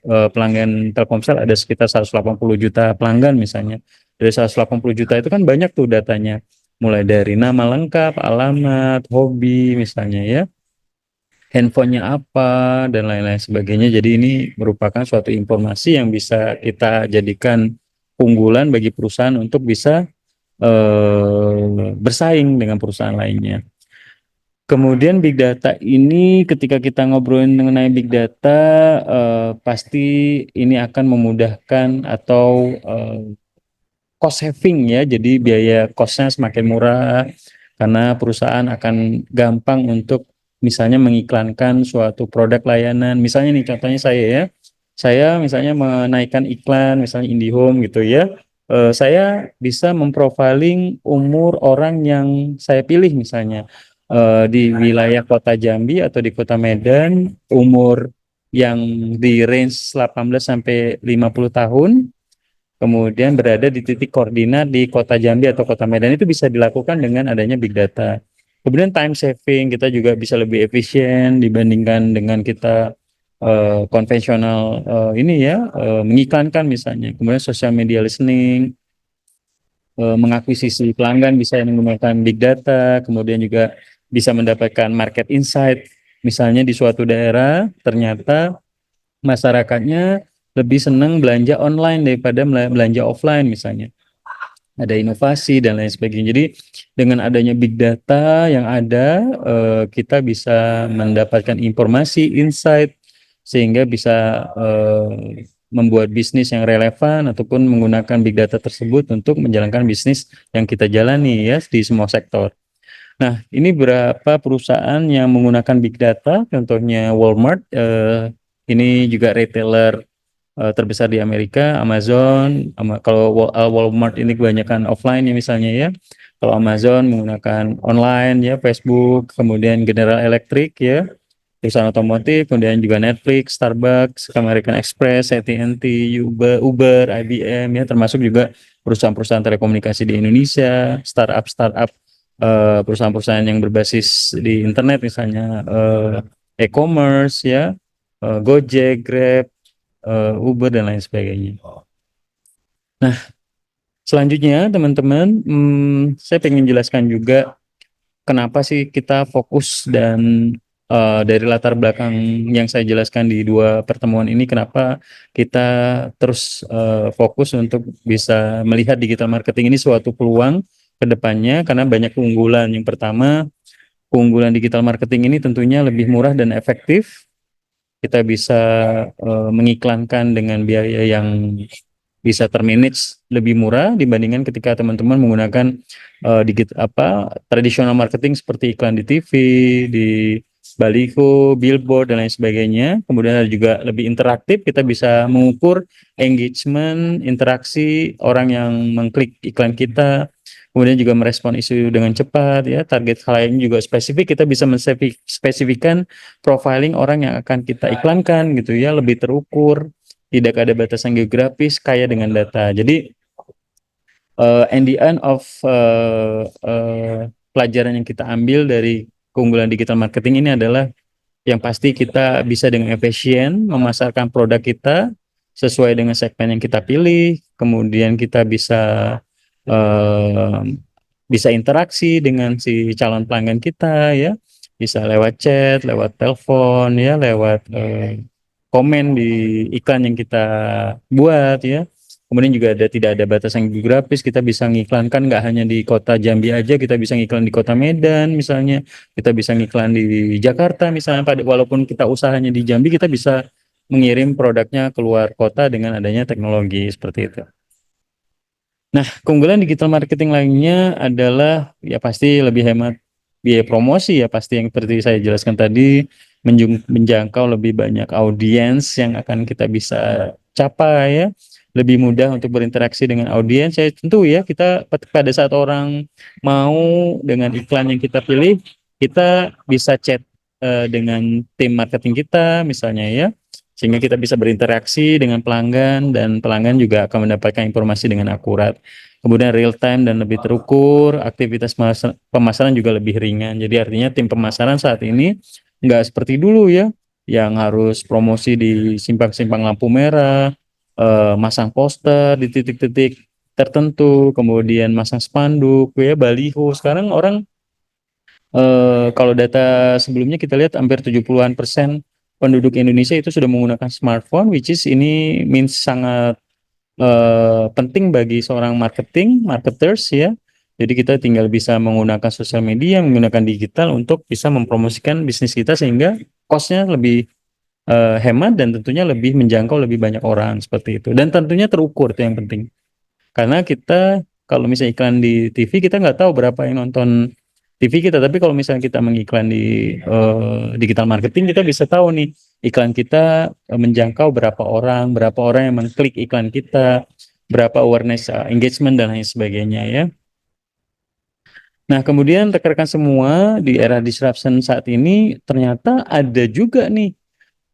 Speaker 1: pelanggan Telkomsel ada sekitar 180 juta pelanggan misalnya. Dari 180 juta itu kan banyak tuh datanya. Mulai dari nama lengkap, alamat, hobi misalnya ya, handphonenya apa, dan lain-lain sebagainya. Jadi ini merupakan suatu informasi yang bisa kita jadikan unggulan bagi perusahaan untuk bisa bersaing dengan perusahaan lainnya. Kemudian big data ini ketika kita ngobrolin mengenai big data, pasti ini akan memudahkan atau cost saving ya, jadi biaya costnya semakin murah karena perusahaan akan gampang untuk misalnya mengiklankan suatu produk layanan. Misalnya nih contohnya saya misalnya menaikkan iklan misalnya IndiHome gitu ya. Saya bisa memprofiling umur orang yang saya pilih misalnya di wilayah kota Jambi atau di kota Medan, umur yang di range 18 sampai 50 tahun, kemudian berada di titik koordinat di kota Jambi atau kota Medan. Itu bisa dilakukan dengan adanya big data. Kemudian time saving, kita juga bisa lebih efisien dibandingkan dengan kita konvensional ini ya, mengiklankan misalnya. Kemudian social media listening, mengakuisisi pelanggan bisa menggunakan big data, kemudian juga bisa mendapatkan market insight. Misalnya di suatu daerah ternyata masyarakatnya lebih senang belanja online daripada belanja offline misalnya. Ada inovasi dan lain sebagainya. Jadi dengan adanya big data yang ada, kita bisa mendapatkan informasi, insight, sehingga bisa membuat bisnis yang relevan ataupun menggunakan big data tersebut untuk menjalankan bisnis yang kita jalani ya di semua sektor. Nah, ini berapa perusahaan yang menggunakan big data, contohnya Walmart, ini juga retailer terbesar di Amerika, Amazon. Kalau Walmart ini kebanyakan offline ya misalnya ya. Kalau Amazon menggunakan online ya, Facebook, kemudian General Electric ya, perusahaan otomotif, kemudian juga Netflix, Starbucks, American Express, AT&T, Uber, IBM ya, termasuk juga perusahaan-perusahaan telekomunikasi di Indonesia, startup perusahaan-perusahaan yang berbasis di internet misalnya e-commerce ya, Gojek, Grab, Uber, dan lain sebagainya. Nah, selanjutnya teman-teman, saya ingin jelaskan juga kenapa sih kita fokus, dan dari latar belakang yang saya jelaskan di dua pertemuan ini, kenapa kita terus fokus untuk bisa melihat digital marketing ini suatu peluang ke depannya, karena banyak keunggulan. Yang pertama, keunggulan digital marketing ini tentunya lebih murah dan efektif. Kita bisa mengiklankan dengan biaya yang bisa termanage lebih murah dibandingkan ketika teman-teman menggunakan tradisional marketing seperti iklan di TV, di baliho, billboard, dan lain sebagainya. Kemudian ada juga lebih interaktif, kita bisa mengukur engagement, interaksi orang yang mengklik iklan kita, kemudian juga merespon isu dengan cepat ya. Target klien juga spesifik, kita bisa menspesifikkan profiling orang yang akan kita iklankan gitu ya, lebih terukur, tidak ada batasan geografis, kaya dengan data. Jadi in the end of pelajaran yang kita ambil dari keunggulan digital marketing ini adalah yang pasti kita bisa dengan efisien memasarkan produk kita sesuai dengan segmen yang kita pilih, kemudian kita eh, bisa interaksi dengan si calon pelanggan kita ya, bisa lewat chat, lewat telepon ya, lewat komen di iklan yang kita buat ya. Kemudian juga tidak ada batasan geografis, kita bisa ngiklankan nggak hanya di kota Jambi aja, kita bisa ngiklan di kota Medan misalnya, kita bisa ngiklan di Jakarta misalnya, walaupun kita usahanya di Jambi, kita bisa mengirim produknya keluar kota dengan adanya teknologi seperti itu. Nah, keunggulan digital marketing lainnya adalah ya pasti lebih hemat biaya promosi ya, pasti yang seperti saya jelaskan tadi, menjangkau lebih banyak audiens yang akan kita bisa capai ya, lebih mudah untuk berinteraksi dengan audiens. Ya tentu ya, kita pada saat orang mau dengan iklan yang kita pilih, kita bisa chat dengan tim marketing kita misalnya ya, sehingga kita bisa berinteraksi dengan pelanggan dan pelanggan juga akan mendapatkan informasi dengan akurat. Kemudian real time dan lebih terukur, aktivitas pemasaran juga lebih ringan. Jadi artinya tim pemasaran saat ini nggak seperti dulu ya, yang harus promosi di simpang-simpang lampu merah, masang poster di titik-titik tertentu, kemudian masang spanduk, ya baliho. Sekarang orang kalau data sebelumnya kita lihat hampir 70-an% penduduk Indonesia itu sudah menggunakan smartphone, which is ini means sangat penting bagi seorang marketers ya. Jadi kita tinggal bisa menggunakan sosial media, menggunakan digital untuk bisa mempromosikan bisnis kita sehingga cost-nya lebih hemat dan tentunya lebih menjangkau lebih banyak orang seperti itu. Dan tentunya terukur itu yang penting. Karena kita kalau misalnya iklan di TV kita nggak tahu berapa yang nonton TV kita, tapi kalau misalnya kita mengiklan di digital marketing kita bisa tahu nih iklan kita menjangkau berapa orang yang mengklik iklan kita, berapa awareness, engagement dan lain sebagainya ya. Nah, kemudian rekan-rekan semua di era disruption saat ini ternyata ada juga nih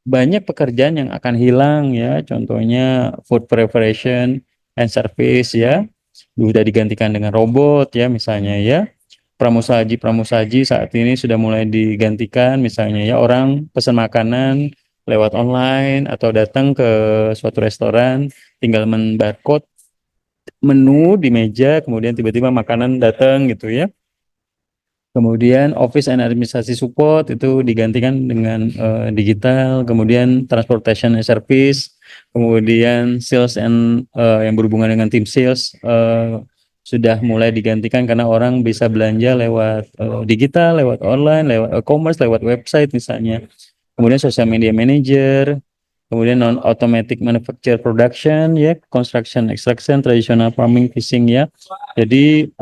Speaker 1: banyak pekerjaan yang akan hilang ya, contohnya food preparation and service ya, sudah digantikan dengan robot ya misalnya ya. Pramusaji saat ini sudah mulai digantikan misalnya ya, orang pesan makanan lewat online atau datang ke suatu restoran tinggal men-barcode menu di meja kemudian tiba-tiba makanan datang gitu ya. Kemudian office and administrasi support itu digantikan dengan digital, kemudian transportation and service, kemudian sales and yang berhubungan dengan tim sales sudah mulai digantikan karena orang bisa belanja lewat digital, lewat online, lewat e-commerce, lewat website misalnya. Kemudian social media manager, kemudian non-automatic manufacture production ya, construction, extraction, traditional farming, fishing ya. Jadi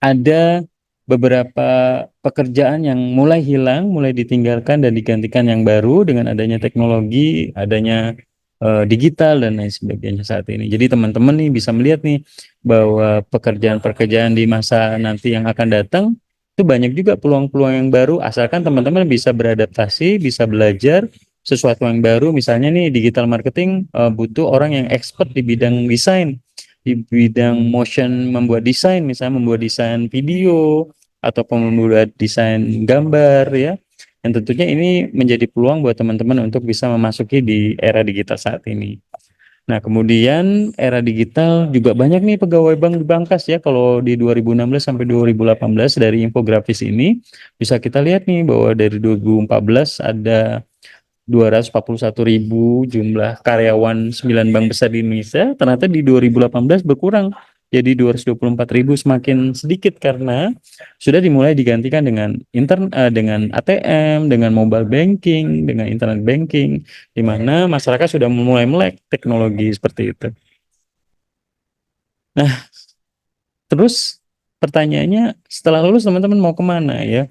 Speaker 1: ada beberapa pekerjaan yang mulai hilang, mulai ditinggalkan dan digantikan yang baru dengan adanya teknologi, adanya digital dan lain sebagainya saat ini. Jadi teman-teman nih bisa melihat nih bahwa pekerjaan-pekerjaan di masa nanti yang akan datang itu banyak juga peluang-peluang yang baru asalkan teman-teman bisa beradaptasi, bisa belajar sesuatu yang baru. Misalnya nih digital marketing butuh orang yang expert di bidang desain, di bidang motion, membuat desain, misalnya membuat desain video ataupun membuat desain gambar ya. Yang tentunya ini menjadi peluang buat teman-teman untuk bisa memasuki di era digital saat ini. Nah, kemudian era digital juga banyak nih pegawai bank dipangkas ya. Kalau di 2016 sampai 2018 dari infografis ini bisa kita lihat nih bahwa dari 2014 ada 241.000 jumlah karyawan 9 bank besar di Indonesia, ternyata di 2018 berkurang jadi 224.000, semakin sedikit karena sudah dimulai digantikan dengan dengan ATM, dengan mobile banking, dengan internet banking, di mana masyarakat sudah mulai melek teknologi seperti itu. Nah, terus pertanyaannya setelah lulus teman-teman mau kemana ya?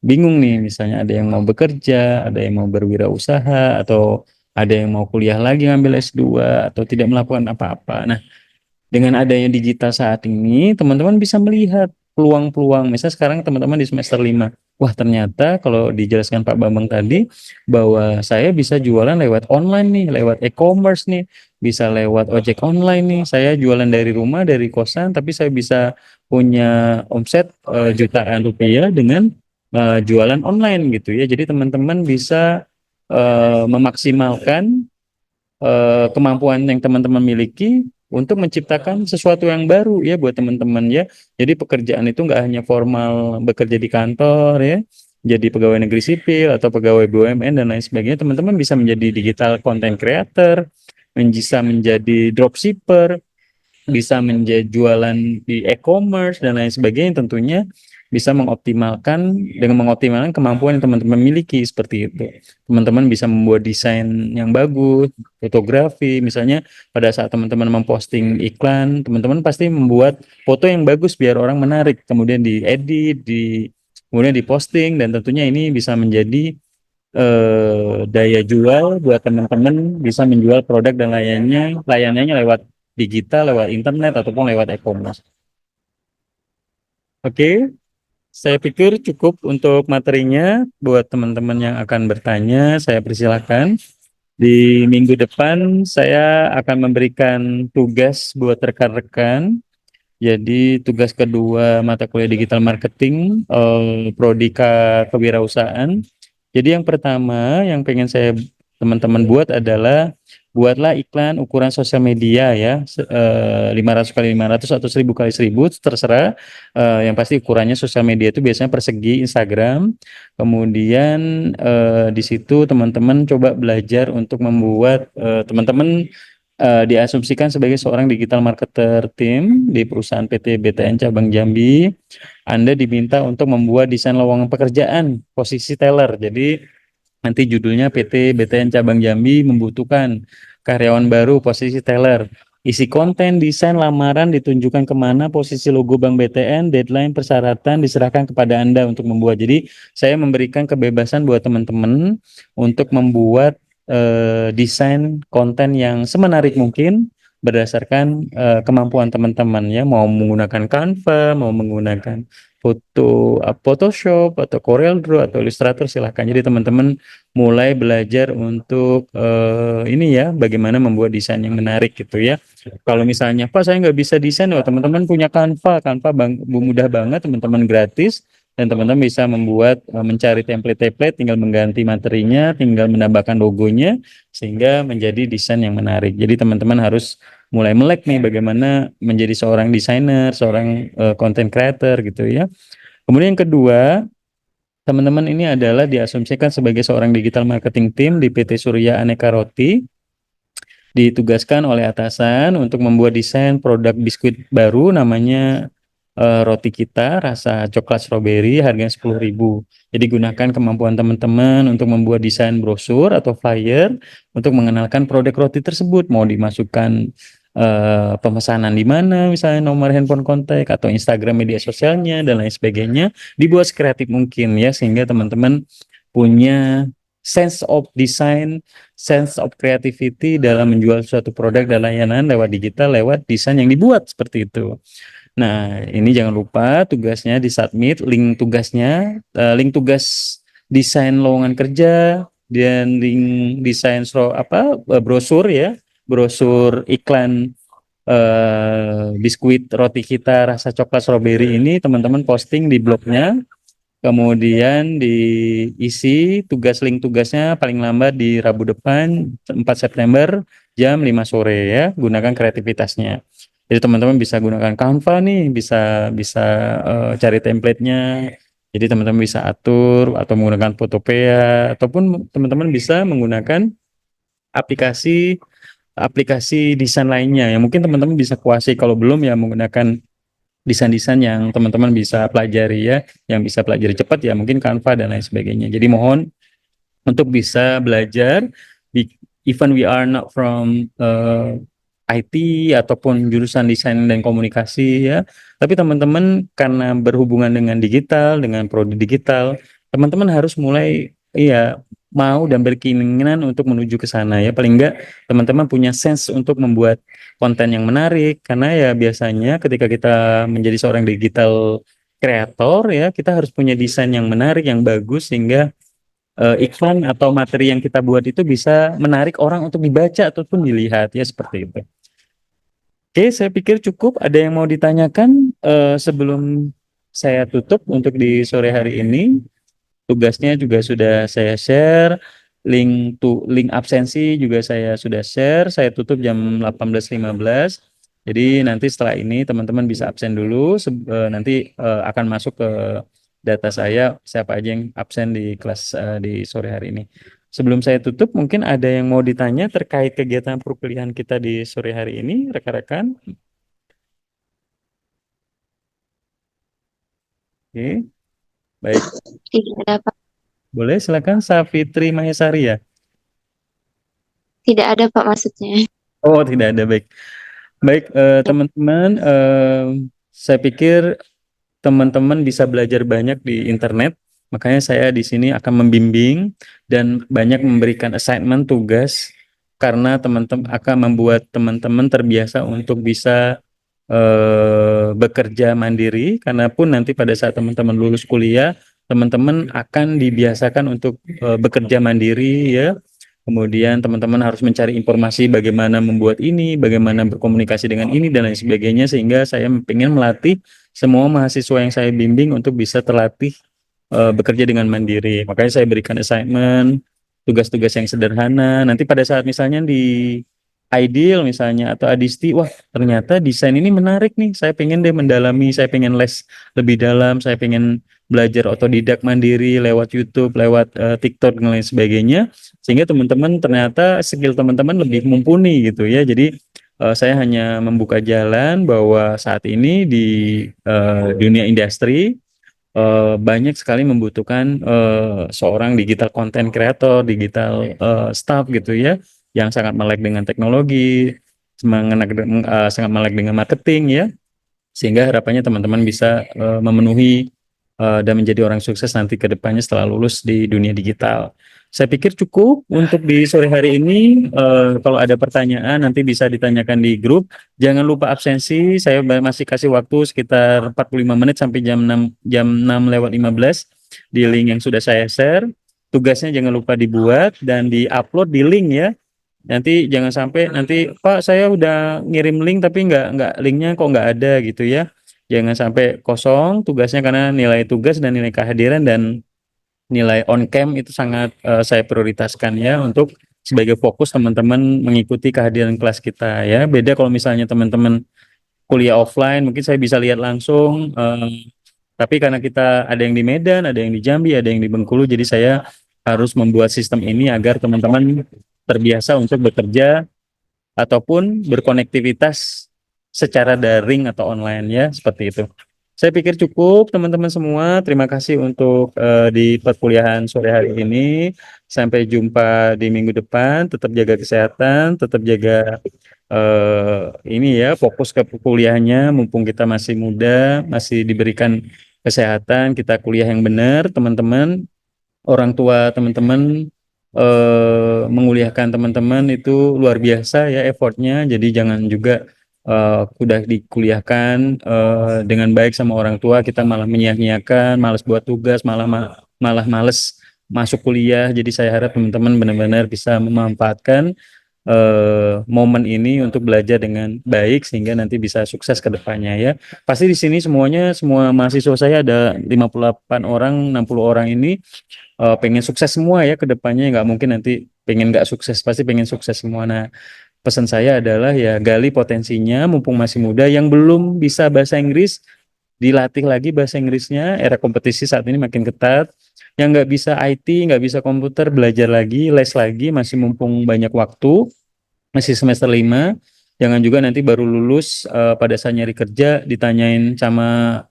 Speaker 1: Bingung nih, misalnya ada yang mau bekerja, ada yang mau berwirausaha, atau ada yang mau kuliah lagi ngambil S2, atau tidak melakukan apa-apa. Nah, dengan adanya digital saat ini, teman-teman bisa melihat peluang-peluang. Misalnya sekarang teman-teman di semester 5, wah ternyata kalau dijelaskan Pak Bambang tadi, bahwa saya bisa jualan lewat online nih, lewat e-commerce nih, bisa lewat ojek online nih, saya jualan dari rumah, dari kosan, tapi saya bisa punya omset jutaan rupiah dengan jualan online gitu ya. Jadi teman-teman bisa memaksimalkan kemampuan yang teman-teman miliki untuk menciptakan sesuatu yang baru ya buat teman-teman ya. Jadi pekerjaan itu nggak hanya formal bekerja di kantor ya, jadi pegawai negeri sipil atau pegawai BUMN dan lain sebagainya. Teman-teman bisa menjadi digital content creator, bisa menjadi dropshipper, bisa menjadi jualan di e-commerce dan lain sebagainya, tentunya bisa mengoptimalkan kemampuan yang teman-teman miliki seperti itu. Teman-teman bisa membuat desain yang bagus, fotografi, misalnya pada saat teman-teman memposting iklan, teman-teman pasti membuat foto yang bagus biar orang menarik, kemudian diedit, kemudian diposting, dan tentunya ini bisa menjadi daya jual buat teman-teman, bisa menjual produk dan layanannya lewat digital, lewat internet ataupun lewat e-commerce. Oke, saya pikir cukup untuk materinya. Buat teman-teman yang akan bertanya, saya persilahkan. Di minggu depan saya akan memberikan tugas buat rekan-rekan. Jadi tugas kedua mata kuliah digital marketing, prodi kewirausahaan. Jadi yang pertama yang pengen saya teman-teman buat adalah buatlah iklan ukuran sosial media ya, 500 kali 500 atau 1000 kali 1000 terserah. Yang pasti ukurannya sosial media itu biasanya persegi Instagram. Kemudian di situ teman-teman coba belajar untuk membuat, teman-teman diasumsikan sebagai seorang digital marketer tim di perusahaan PT BTN Cabang Jambi. Anda diminta untuk membuat desain lowongan pekerjaan posisi teller. Jadi nanti judulnya PT BTN Cabang Jambi membutuhkan karyawan baru posisi teller. Isi konten, desain lamaran ditunjukkan kemana, posisi logo Bank BTN, deadline persyaratan diserahkan kepada Anda untuk membuat. Jadi saya memberikan kebebasan buat teman-teman untuk membuat desain konten yang semenarik mungkin berdasarkan kemampuan teman-teman ya, mau menggunakan Canva, mau menggunakan Photoshop atau Corel Draw atau Illustrator, silahkan. Jadi teman-teman mulai belajar untuk ini ya, bagaimana membuat desain yang menarik gitu ya. Kalau misalnya Pak saya nggak bisa desain, oh, teman-teman punya Canva mudah banget, teman-teman gratis. Dan teman-teman bisa membuat, mencari template-template, tinggal mengganti materinya, tinggal menambahkan logonya, sehingga menjadi desain yang menarik. Jadi teman-teman harus mulai melek nih bagaimana menjadi seorang desainer, seorang content creator gitu ya. Kemudian yang kedua, teman-teman ini adalah diasumsikan sebagai seorang digital marketing team di PT Surya Aneka Roti. Ditugaskan oleh atasan untuk membuat desain produk biskuit baru namanya roti kita rasa coklat strawberry, harganya 10.000. Jadi gunakan kemampuan teman-teman untuk membuat desain brosur atau flyer untuk mengenalkan produk roti tersebut. Mau dimasukkan pemesanan di mana, misalnya nomor handphone kontak atau Instagram media sosialnya dan lain sebagainya, dibuat sekreatif mungkin ya, sehingga teman-teman punya sense of design, sense of creativity dalam menjual suatu produk dan layanan lewat digital, lewat desain yang dibuat seperti itu. Nah, ini jangan lupa tugasnya disubmit, link tugasnya, link tugas desain lowongan kerja dan link desain brosur ya, brosur iklan biskuit roti kita rasa coklat strawberry ini teman-teman posting di blognya, kemudian diisi link tugasnya paling lambat di Rabu depan 4 September jam 5 sore ya, gunakan kreativitasnya. Jadi teman-teman bisa gunakan Canva nih, bisa bisa cari template-nya. Jadi teman-teman bisa atur atau menggunakan Photopea ataupun teman-teman bisa menggunakan aplikasi desain lainnya yang mungkin teman-teman bisa kuasai. Kalau belum ya menggunakan desain-desain yang teman-teman bisa pelajari ya, yang bisa pelajari cepat ya mungkin Canva dan lain sebagainya. Jadi mohon untuk bisa belajar, even we are not from IT ataupun jurusan desain dan komunikasi ya, tapi teman-teman karena berhubungan dengan digital, dengan prodi digital, teman-teman harus mulai ya mau dan berkeinginan untuk menuju ke sana ya. Paling enggak teman-teman punya sense untuk membuat konten yang menarik, karena ya biasanya ketika kita menjadi seorang digital kreator ya, kita harus punya desain yang menarik, yang bagus, sehingga iklan atau materi yang kita buat itu bisa menarik orang untuk dibaca ataupun dilihat ya, seperti itu. Oke, saya pikir cukup. Ada yang mau ditanyakan sebelum saya tutup untuk di sore hari ini? Tugasnya juga sudah saya share, link absensi juga saya sudah share. Saya tutup jam 18.15. Jadi nanti setelah ini teman-teman bisa absen dulu. Nanti akan masuk ke data saya siapa aja yang absen di kelas di sore hari ini. Sebelum saya tutup, mungkin ada yang mau ditanya terkait kegiatan perkuliahan kita di sore hari ini, rekan-rekan. Oke, baik.
Speaker 5: Tidak ada, Pak.
Speaker 1: Boleh silakan Safitri Mahesari ya.
Speaker 5: Tidak ada, Pak, maksudnya.
Speaker 1: Oh, tidak ada, baik. Baik, teman-teman, saya pikir teman-teman bisa belajar banyak di internet. Makanya saya di sini akan membimbing dan banyak memberikan assignment tugas karena teman-teman akan membuat teman-teman terbiasa untuk bisa bekerja mandiri. Karena pun nanti pada saat teman-teman lulus kuliah, teman-teman akan dibiasakan untuk bekerja mandiri ya. Kemudian teman-teman harus mencari informasi bagaimana membuat ini, bagaimana berkomunikasi dengan ini dan lain sebagainya, sehingga saya ingin melatih semua mahasiswa yang saya bimbing untuk bisa terlatih bekerja dengan mandiri. Makanya saya berikan assignment, tugas-tugas yang sederhana. Nanti pada saat misalnya di Ideal misalnya atau Adisti, wah ternyata desain ini menarik nih, saya pengen deh mendalami, saya pengen les lebih dalam, saya pengen belajar otodidak mandiri lewat YouTube, lewat TikTok dan lain sebagainya, sehingga teman-teman ternyata skill teman-teman lebih mumpuni gitu ya. Jadi saya hanya membuka jalan bahwa saat ini di dunia industri banyak sekali membutuhkan seorang digital content creator, digital staff gitu ya, yang sangat melek dengan teknologi, sangat melek dengan marketing ya, sehingga harapannya teman-teman bisa memenuhi dan menjadi orang sukses nanti ke depannya setelah lulus di dunia digital. Saya pikir cukup untuk di sore hari ini. Kalau ada pertanyaan nanti bisa ditanyakan di grup. Jangan lupa absensi. Saya masih kasih waktu sekitar 45 menit sampai jam 6 lewat 15 di link yang sudah saya share. Tugasnya jangan lupa dibuat dan di-upload di link ya. Nanti jangan sampai nanti Pak saya udah ngirim link tapi nggak linknya kok nggak ada gitu ya. Jangan sampai kosong tugasnya karena nilai tugas dan nilai kehadiran dan nilai on cam itu sangat saya prioritaskan ya untuk sebagai fokus teman-teman mengikuti kehadiran kelas kita ya. Beda kalau misalnya teman-teman kuliah offline mungkin saya bisa lihat langsung tapi karena kita ada yang di Medan, ada yang di Jambi, ada yang di Bengkulu, jadi saya harus membuat sistem ini agar teman-teman terbiasa untuk bekerja ataupun berkonektivitas secara daring atau online ya, seperti itu. Saya pikir cukup teman-teman semua. Terima kasih untuk di perkuliahan sore hari ini. Sampai jumpa di minggu depan. Tetap jaga kesehatan, tetap jaga ini ya, fokus ke kuliahnya. Mumpung kita masih muda, masih diberikan kesehatan, kita kuliah yang benar, teman-teman. Orang tua teman-teman menguliahkan teman-teman itu luar biasa ya effortnya. Jadi jangan juga udah dikuliahkan dengan baik sama orang tua kita malah menyia-nyiakan, malas buat tugas, malah males masuk kuliah. Jadi saya harap teman-teman benar-benar bisa memanfaatkan momen ini untuk belajar dengan baik sehingga nanti bisa sukses ke depannya ya. Pasti di sini semua mahasiswa saya ada 58 orang, 60 orang ini pengen sukses semua ya ke depannya, nggak mungkin nanti pengen nggak sukses, pasti pengen sukses semua. Nah, pesan saya adalah ya gali potensinya mumpung masih muda. Yang belum bisa bahasa Inggris, dilatih lagi bahasa Inggrisnya, era kompetisi saat ini makin ketat. Yang nggak bisa IT, nggak bisa komputer, belajar lagi, les lagi, masih mumpung banyak waktu, masih semester 5. Jangan juga nanti baru lulus pada saat nyari kerja ditanyain sama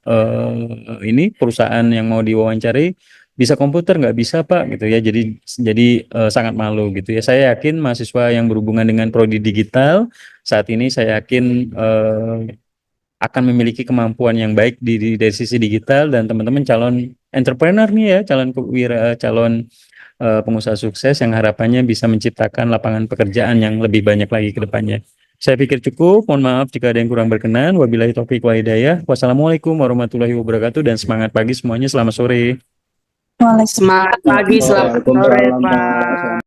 Speaker 1: ini perusahaan yang mau diwawancari, bisa komputer nggak bisa Pak gitu ya, jadi sangat malu gitu ya. Saya yakin mahasiswa yang berhubungan dengan prodi digital saat ini saya yakin akan memiliki kemampuan yang baik dari sisi digital, dan teman-teman calon entrepreneur nih ya, calon pengusaha sukses yang harapannya bisa menciptakan lapangan pekerjaan yang lebih banyak lagi ke depannya. Saya pikir cukup, mohon maaf jika ada yang kurang berkenan. Wabillahi taufiq wa hidayah. Wassalamualaikum warahmatullahi wabarakatuh dan semangat pagi semuanya, selamat sore.
Speaker 6: Semangat pagi, selamat sore, Pak.